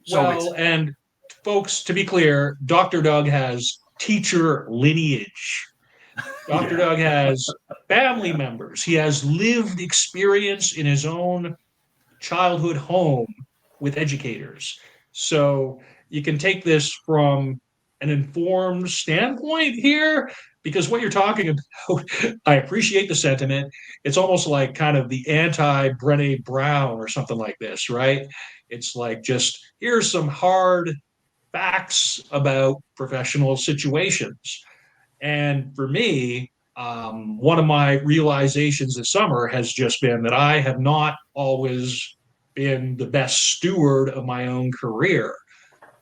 So and folks, to be clear, Dr. Doug has teacher lineage. Dr. Doug has family members. He has lived experience in his own childhood home with educators. So you can take this from an informed standpoint here, because what you're talking about, I appreciate the sentiment. It's almost like kind of the anti-Brené Brown or something like this, right? It's like, just here's some hard facts about professional situations. And for me, one of my realizations this summer has just been that I have not always been the best steward of my own career.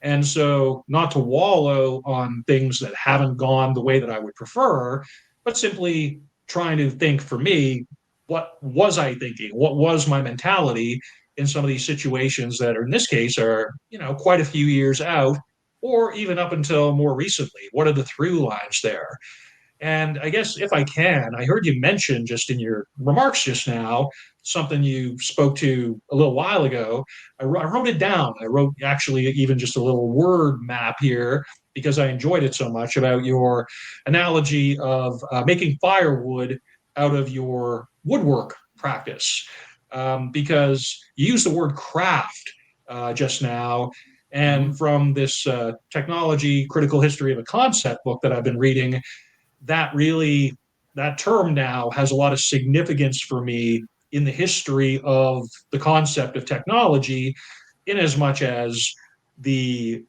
And so, not to wallow on things that haven't gone the way that I would prefer, but simply trying to think, for me, what was I thinking? What was my mentality in some of these situations that are, in this case, are, quite a few years out, or even up until more recently? What are the through lines there? And I guess, if I can, I heard you mention just in your remarks just now something you spoke to a little while ago. I wrote it down. I wrote actually even just a little word map here because I enjoyed it so much, about your analogy of making firewood out of your woodwork practice. Because you used the word craft just now. And from this technology critical history of a concept book that I've been reading, that term now has a lot of significance for me in the history of the concept of technology, in as much as the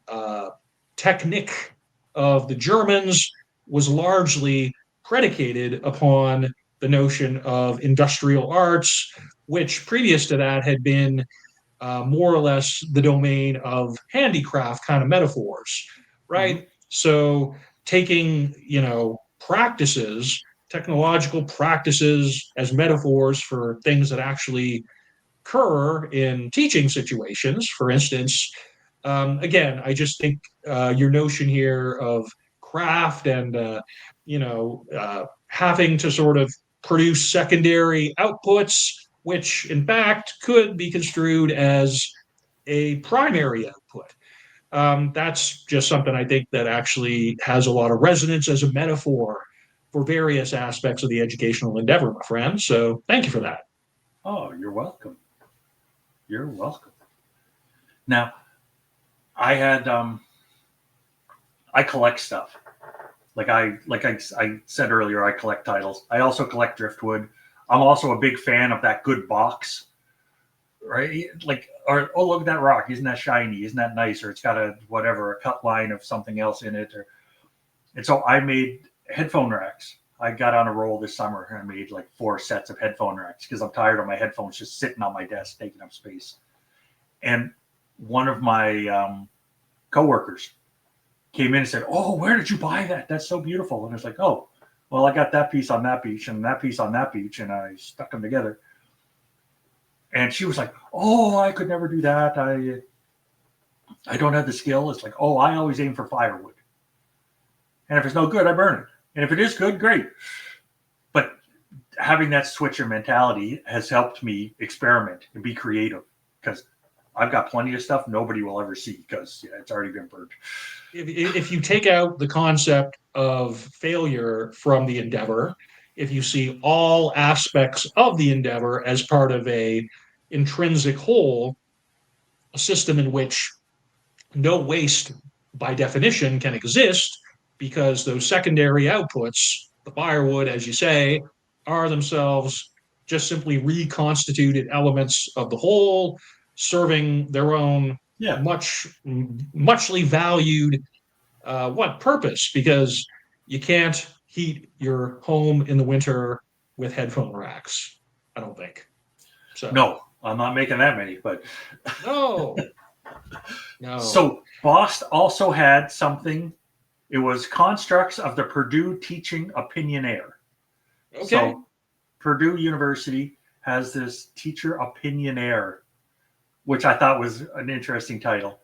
technique of the Germans was largely predicated upon the notion of industrial arts, which previous to that had been more or less the domain of handicraft kind of metaphors, right? Mm-hmm. So taking, practices, technological practices, as metaphors for things that actually occur in teaching situations. For instance, again, I just think your notion here of craft and, having to sort of produce secondary outputs, which in fact could be construed as a primary output. That's just something I think that actually has a lot of resonance as a metaphor for various aspects of the educational endeavor, my friend. So thank you for that. Oh, you're welcome. You're welcome. Now, I collect stuff. Like I said earlier, I collect titles. I also collect driftwood. I'm also a big fan of that good box, right? Like, or, oh, look at that rock. Isn't that shiny? Isn't that nice? Or it's got a cut line of something else in it. And so I made headphone racks. I got on a roll this summer and I made like 4 sets of headphone racks because I'm tired of my headphones just sitting on my desk taking up space. And one of my coworkers came in and said, "Oh, where did you buy that? That's so beautiful." And it's like, "Oh, well, I got that piece on that beach and that piece on that beach, and I stuck them together." And she was like, "Oh, I could never do that. I don't have the skill." It's like, "Oh, I always aim for firewood. And if it's no good, I burn it. And if it is good, great." But having that switcher mentality has helped me experiment and be creative, because I've got plenty of stuff nobody will ever see because it's already been burnt. If you take out the concept of failure from the endeavor, if you see all aspects of the endeavor as part of a intrinsic whole, a system in which no waste by definition can exist, because those secondary outputs, the firewood, as you say, are themselves just simply reconstituted elements of the whole, serving their own Yeah. muchly valued what purpose? Because you can't heat your home in the winter with headphone racks. I don't think so. No, I'm not making that many, but No. So Bost also had something. It was Constructs of the Purdue Teaching Opinionaire. Okay. So Purdue University has this teacher opinionaire, which I thought was an interesting title.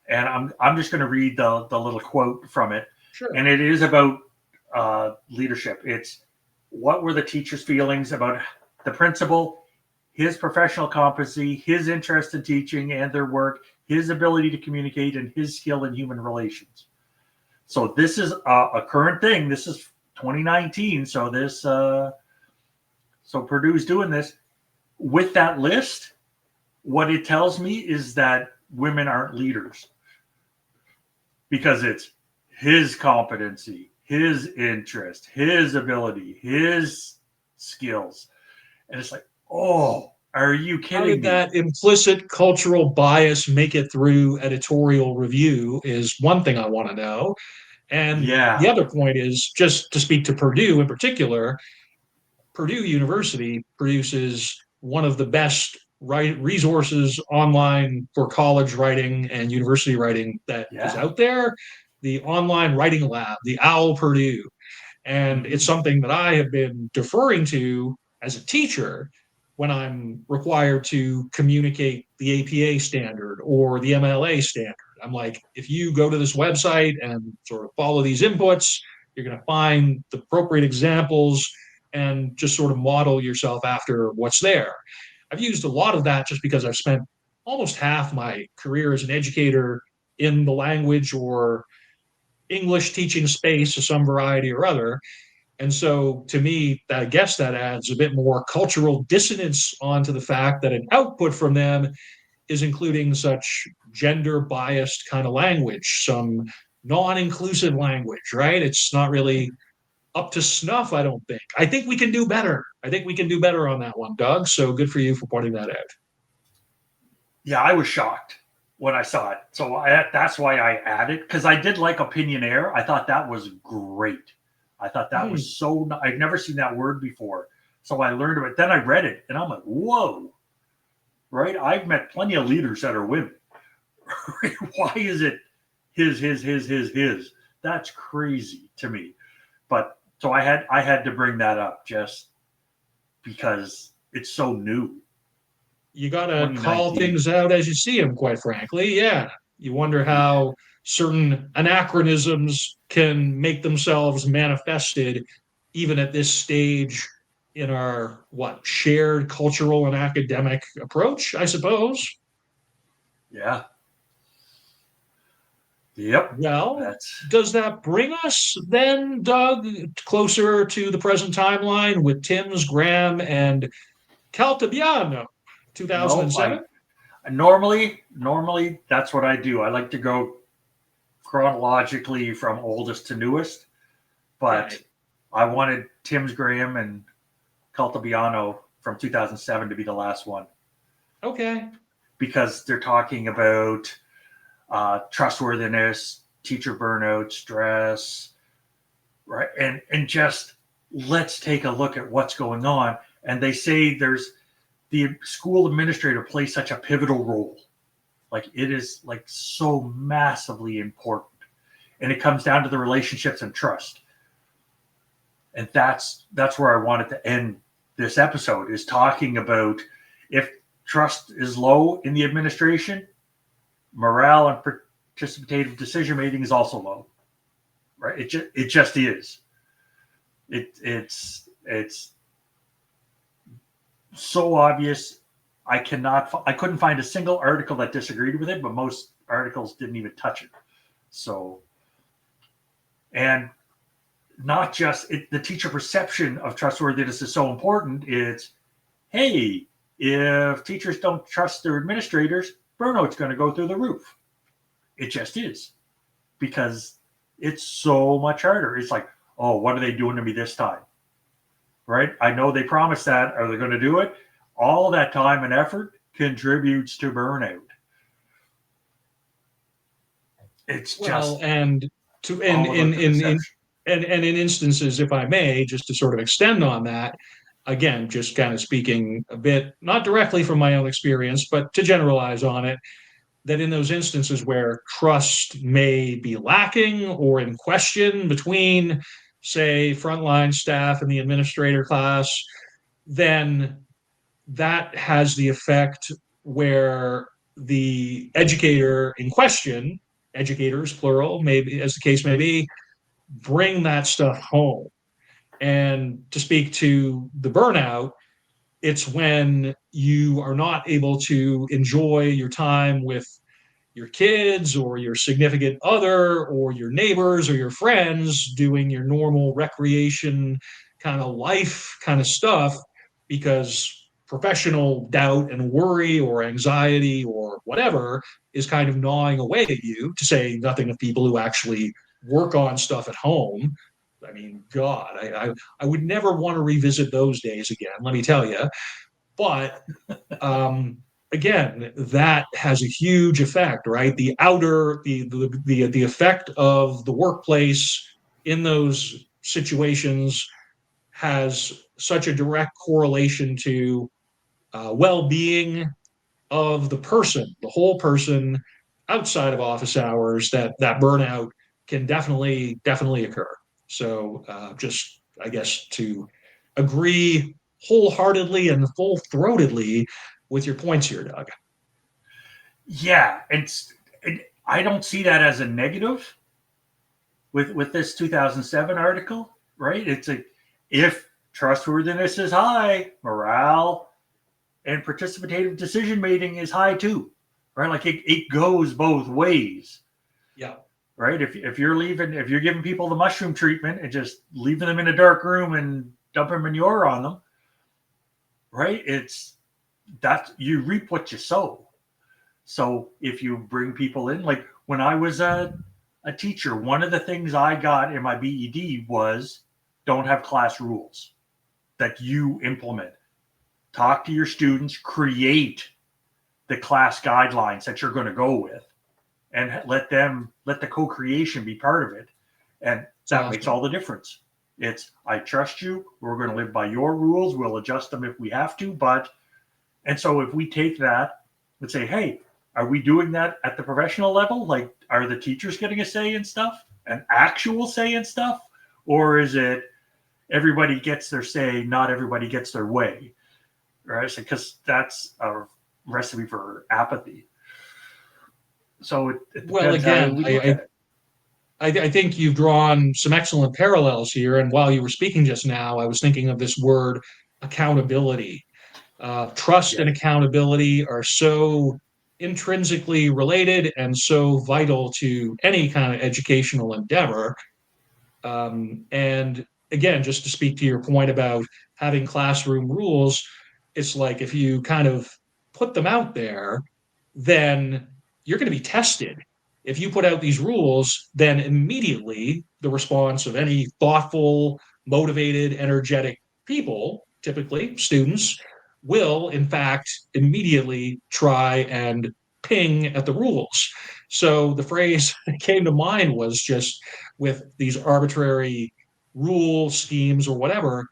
And I'm just going to read the little quote from it. Sure. And it is about leadership. It's what were the teacher's feelings about the principal, his professional competency, his interest in teaching and their work, his ability to communicate, and his skill in human relations. So this is a current thing. This is 2019. So this, so Purdue's doing this with that list. What it tells me is that women aren't leaders, because it's his competency, his interest, his ability, his skills. And it's like, oh, are you kidding How did me? that implicit cultural bias make it through editorial review is one thing I want to know. And the other point is, just to speak to Purdue in particular, Purdue University produces one of the best resources online for college writing and university writing that is out there, the online writing lab, the OWL Purdue. And it's something that I have been deferring to as a teacher when I'm required to communicate the APA standard or the MLA standard. I'm like, if you go to this website and sort of follow these inputs, you're going to find the appropriate examples and just sort of model yourself after what's there. I've used a lot of that just because I've spent almost half my career as an educator in the language or English teaching space of some variety or other. And so to me, I guess that adds a bit more cultural dissonance onto the fact that an output from them is including such gender biased kind of language, some non-inclusive language, right? It's not really up to snuff, I don't think. I think we can do better. I think we can do better on that one, Doug. So good for you for pointing that out. Yeah, I was shocked when I saw it. So that's why I added, because I did like Opinionaire. I thought that was great. I thought that was so, I've never seen that word before. So I learned about it. Then I read it and I'm like, whoa, right? I've met plenty of leaders that are women. Why is it his? That's crazy to me. But so I had to bring that up just because it's so new. You got to call things out as you see them, quite frankly. Yeah. You wonder how certain anachronisms can make themselves manifested even at this stage in our shared cultural and academic approach, I suppose. Yeah. Yep. Well, does that bring us then, Doug, closer to the present timeline with Timms, Graham, and Caltabiano, 2007? Normally that's what I do. I like to go chronologically from oldest to newest, but I wanted Timms, Graham, and Caltabiano from 2007 to be the last one. Okay. Because they're talking about trustworthiness, teacher burnout, stress, right? And just let's take a look at what's going on. And they say there's the school administrator plays such a pivotal role. Like it is like so massively important. And it comes down to the relationships and trust. And that's where I wanted to end this episode, is talking about if trust is low in the administration, morale and participative decision making is also low, right? It just is. It's so obvious. I couldn't find a single article that disagreed with it, but most articles didn't even touch it. So, and not just the teacher perception of trustworthiness is so important. It's, hey, if teachers don't trust their administrators, burnout's going to go through the roof. It just is, because it's so much harder. It's like, oh, what are they doing to me this time? Right? I know they promised that. Are they going to do it? All that time and effort contributes to burnout. It's just and in instances, if I may, just to sort of extend on that, again, just kind of speaking a bit, not directly from my own experience, but to generalize on it, that in those instances where trust may be lacking or in question between, say, frontline staff and the administrator class, then that has the effect where the educator in question, educators plural, maybe as the case may be, bring that stuff home. And to speak to the burnout, it's when you are not able to enjoy your time with your kids or your significant other or your neighbors or your friends doing your normal recreation kind of life kind of stuff because professional doubt and worry or anxiety or whatever is kind of gnawing away at you, to say nothing of people who actually work on stuff at home. I mean, God, I would never want to revisit those days again, let me tell you. But again, that has a huge effect, right? The effect of the workplace in those situations has such a direct correlation to well-being of the person, the whole person, outside of office hours, that burnout can definitely occur. So just, I guess, to agree wholeheartedly and full-throatedly with your points here, Doug. Yeah, and I don't see that as a negative with this 2007 article, right? It's like, if trustworthiness is high, morale and participative decision making is high too, right? Like it goes both ways. Yeah. Right. If you're giving people the mushroom treatment and just leaving them in a dark room and dumping manure on them, right? It's that you reap what you sow. So if you bring people in, like when I was a teacher, one of the things I got in my BED was don't have class rules that you implement. Talk to your students, create the class guidelines that you're going to go with, and let the co-creation be part of it. And that makes all the difference. It's, I trust you. We're going to live by your rules. We'll adjust them if we have to. And so if we take that and say, hey, are we doing that at the professional level? Like, are the teachers getting a say in stuff, an actual say in stuff? Or is it everybody gets their say, not everybody gets their way? Right? Because that's a recipe for apathy. So it well, again, I think you've drawn some excellent parallels here. And while you were speaking just now, I was thinking of this word accountability. Trust and accountability are so intrinsically related and so vital to any kind of educational endeavor. And again, just to speak to your point about having classroom rules, it's like if you kind of put them out there, then you're going to be tested. If you put out these rules, then immediately the response of any thoughtful, motivated, energetic people, typically students, will in fact immediately try and ping at the rules. So the phrase that came to mind was just, with these arbitrary rule schemes or whatever,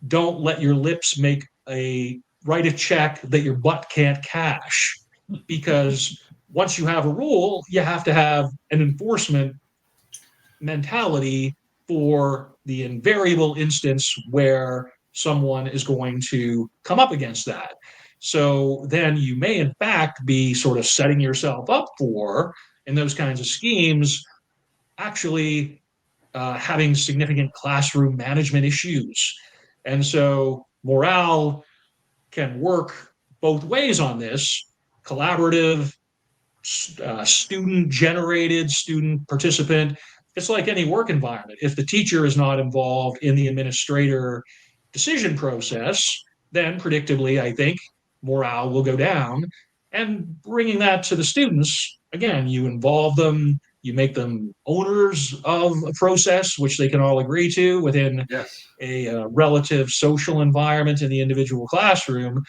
don't let your lips write a check that your butt can't cash. Because once you have a rule, you have to have an enforcement mentality for the invariable instance where someone is going to come up against that. So then you may, in fact, be sort of setting yourself up for, in those kinds of schemes, actually having significant classroom management issues. And so morale can work both ways on this: collaborative, student generated, student participant. It's like any work environment. If the teacher is not involved in the administrator decision process, then predictably, I think morale will go down. And bringing that to the students, again, you involve them, you make them owners of a process which they can all agree to within Yes. a relative social environment in the individual classroom.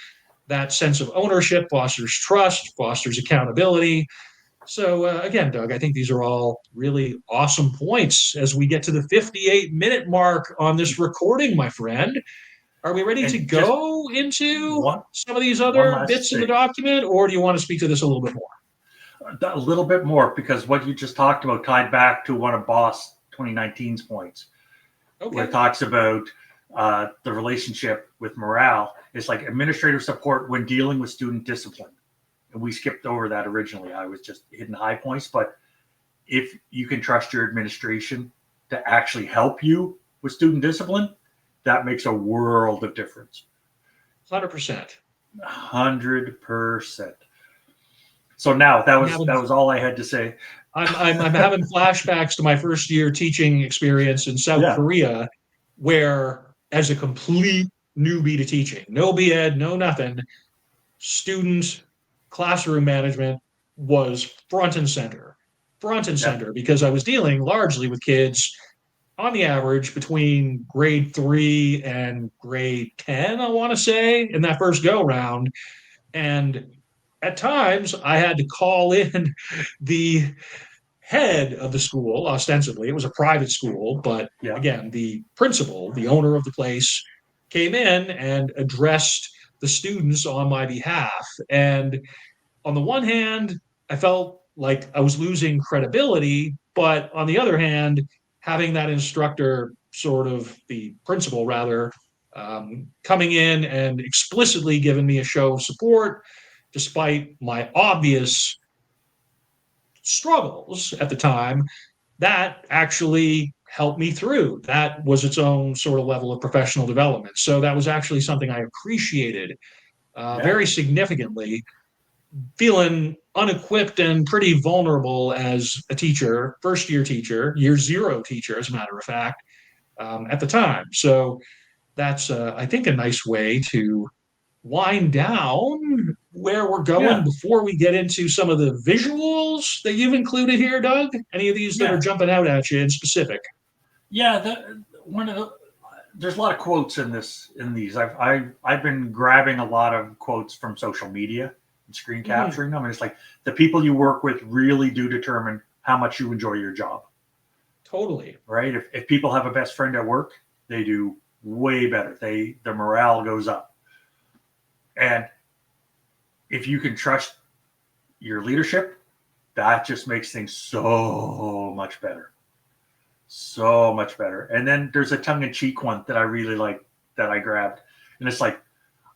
That sense of ownership fosters trust, fosters accountability. So, again, Doug, I think these are all really awesome points as we get to the 58-minute mark on this recording, my friend. Are we ready to And just go into one some of these one other last bits in the thing, document, or do you want to speak to this a little bit more? a little bit more, because what you just talked about tied back to one of Boss 2019's points, where Okay. it talks about the relationship with morale. It's like administrative support when dealing with student discipline. And we skipped over that originally. I was just hitting high points. But if you can trust your administration to actually help you with student discipline, that makes a world of difference. 100%. 100%. So now that was all I had to say. I'm having flashbacks to my first year teaching experience in South Korea, where as a complete newbie to teaching, no BEd, no nothing, student classroom management was front and center, because I was dealing largely with kids on the average between grade 3 and grade 10, I want to say, in that first go round. And at times I had to call in the head of the school. Ostensibly, it was a private school, but again, the principal, the owner of the place, came in and addressed the students on my behalf. And on the one hand, I felt like I was losing credibility, but on the other hand, having that instructor, sort of the principal rather, coming in and explicitly giving me a show of support, despite my obvious struggles at the time, that actually helped me through. That was its own sort of level of professional development. So that was actually something I appreciated very significantly, feeling unequipped and pretty vulnerable as a teacher, first year teacher, year zero teacher, as a matter of fact, at the time. So that's, I think, a nice way to wind down where we're going before we get into some of the visuals that you've included here, Doug. Any of these that are jumping out at you in specific? There's a lot of quotes in these. I've been grabbing a lot of quotes from social media and screen capturing them. And it's like the people you work with really do determine how much you enjoy your job. Totally. Right? If people have a best friend at work, they do way better. Their morale goes up. And if you can trust your leadership, that just makes things so much better. So much better. And then there's a tongue-in-cheek one that I really like that I grabbed. And it's like,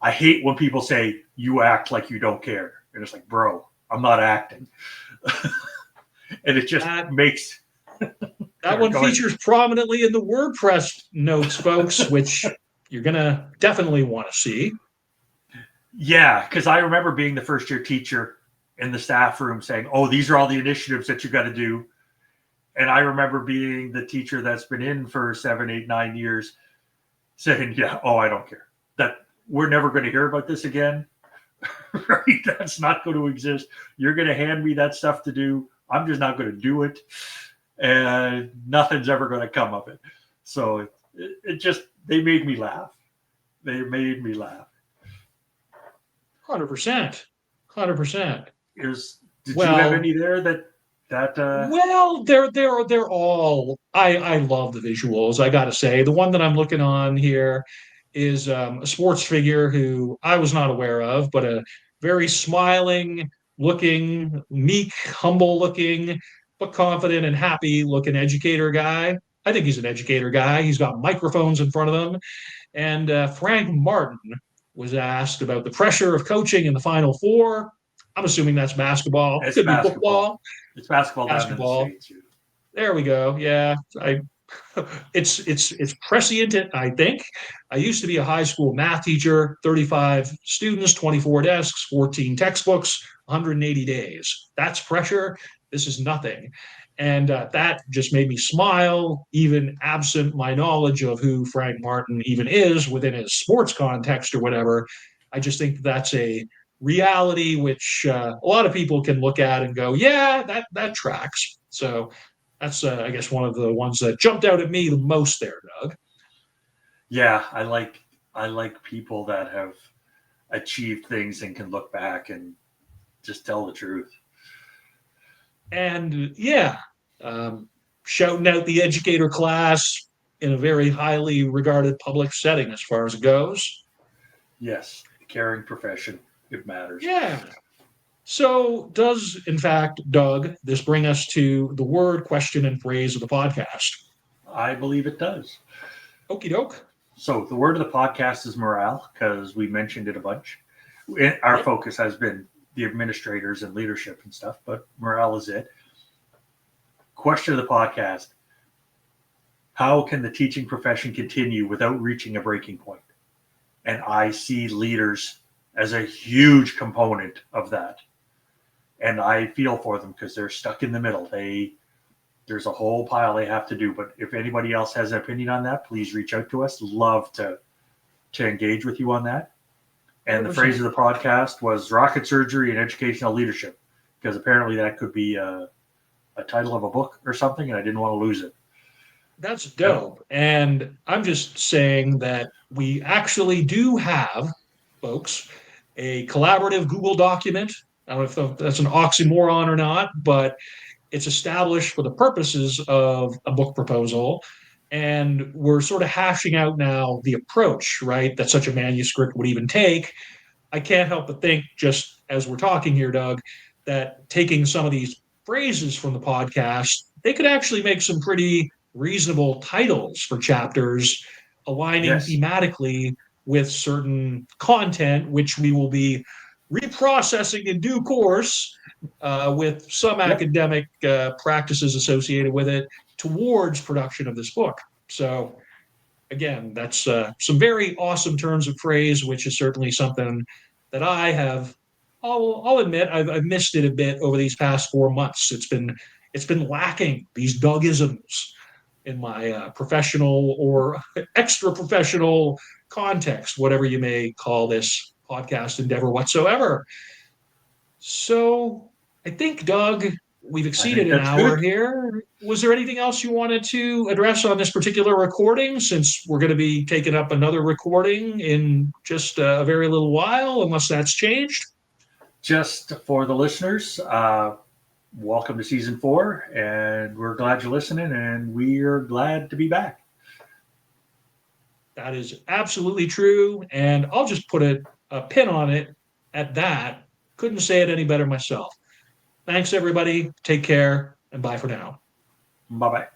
I hate when people say, you act like you don't care. And it's like, bro, I'm not acting. And it just makes... That one features prominently in the WordPress notes, folks, which you're going to definitely want to see. Yeah, because I remember being the first year teacher in the staff room saying, oh, these are all the initiatives that you got to do. And I remember being the teacher that's been in for 7, 8, 9 years saying, yeah, oh, I don't care. That we're never going to hear about this again. Right? That's not going to exist. You're going to hand me that stuff to do. I'm just not going to do it. And nothing's ever going to come of it. So it just, they made me laugh. They made me laugh. 100%. 100%. Did you have any there that well, they're all, I love the visuals, I gotta say. The one that I'm looking on here is a sports figure who I was not aware of, but a very smiling looking, meek, humble looking, but confident and happy looking educator guy. I think he's an educator guy. He's got microphones in front of him. And Frank Martin was asked about the pressure of coaching in the Final Four. I'm assuming that's basketball. It's Could be basketball. football. It's basketball down in the Basketball. States. Too. There we go. Yeah, it's prescient. I think I used to be a high school math teacher. 35 students, 24 desks, 14 textbooks, 180 days. That's pressure. This is nothing, and that just made me smile, even absent my knowledge of who Frank Martin even is within his sports context or whatever. I just think that's a reality which a lot of people can look at and go, yeah, that tracks. So that's, I guess, one of the ones that jumped out at me the most there, Doug. Yeah, I like people that have achieved things and can look back and just tell the truth. And yeah, shouting out the educator class in a very highly regarded public setting as far as it goes. Yes, caring profession. It matters. Yeah. So does, in fact, Doug, this bring us to the word, question, and phrase of the podcast? I believe it does. Okie doke. So the word of the podcast is morale, because we mentioned it a bunch. Our focus has been the administrators and leadership and stuff, but morale is it. Question of the podcast: how can the teaching profession continue without reaching a breaking point? And I see leaders as a huge component of that. And I feel for them because they're stuck in the middle. There's a whole pile they have to do. But if anybody else has an opinion on that, please reach out to us. Love to engage with you on that. And the phrase of the podcast was rocket surgery and educational leadership, because apparently that could be a title of a book or something, and I didn't want to lose it. That's dope. And I'm just saying that we actually do have, folks, a collaborative Google document. I don't know if that's an oxymoron or not, but it's established for the purposes of a book proposal. And we're sort of hashing out now the approach, right, that such a manuscript would even take. I can't help but think, just as we're talking here, Doug, that taking some of these phrases from the podcast, they could actually make some pretty reasonable titles for chapters, aligning thematically with certain content, which we will be reprocessing in due course with some academic practices associated with it towards production of this book. So again, that's some very awesome turns of phrase, which is certainly something that I have. I'll admit I've missed it a bit over these past 4 months. It's been lacking these Dougisms in my professional or extra professional context, whatever you may call this podcast endeavor whatsoever. So I think, Doug, we've exceeded an hour here. Was there anything else you wanted to address on this particular recording, since we're going to be taking up another recording in just a very little while, unless that's changed? Just for the listeners, welcome to season 4, and we're glad you're listening, and we're glad to be back. That is absolutely true, and I'll just put a pin on it at that. Couldn't say it any better myself. Thanks, everybody. Take care, and bye for now. Bye-bye.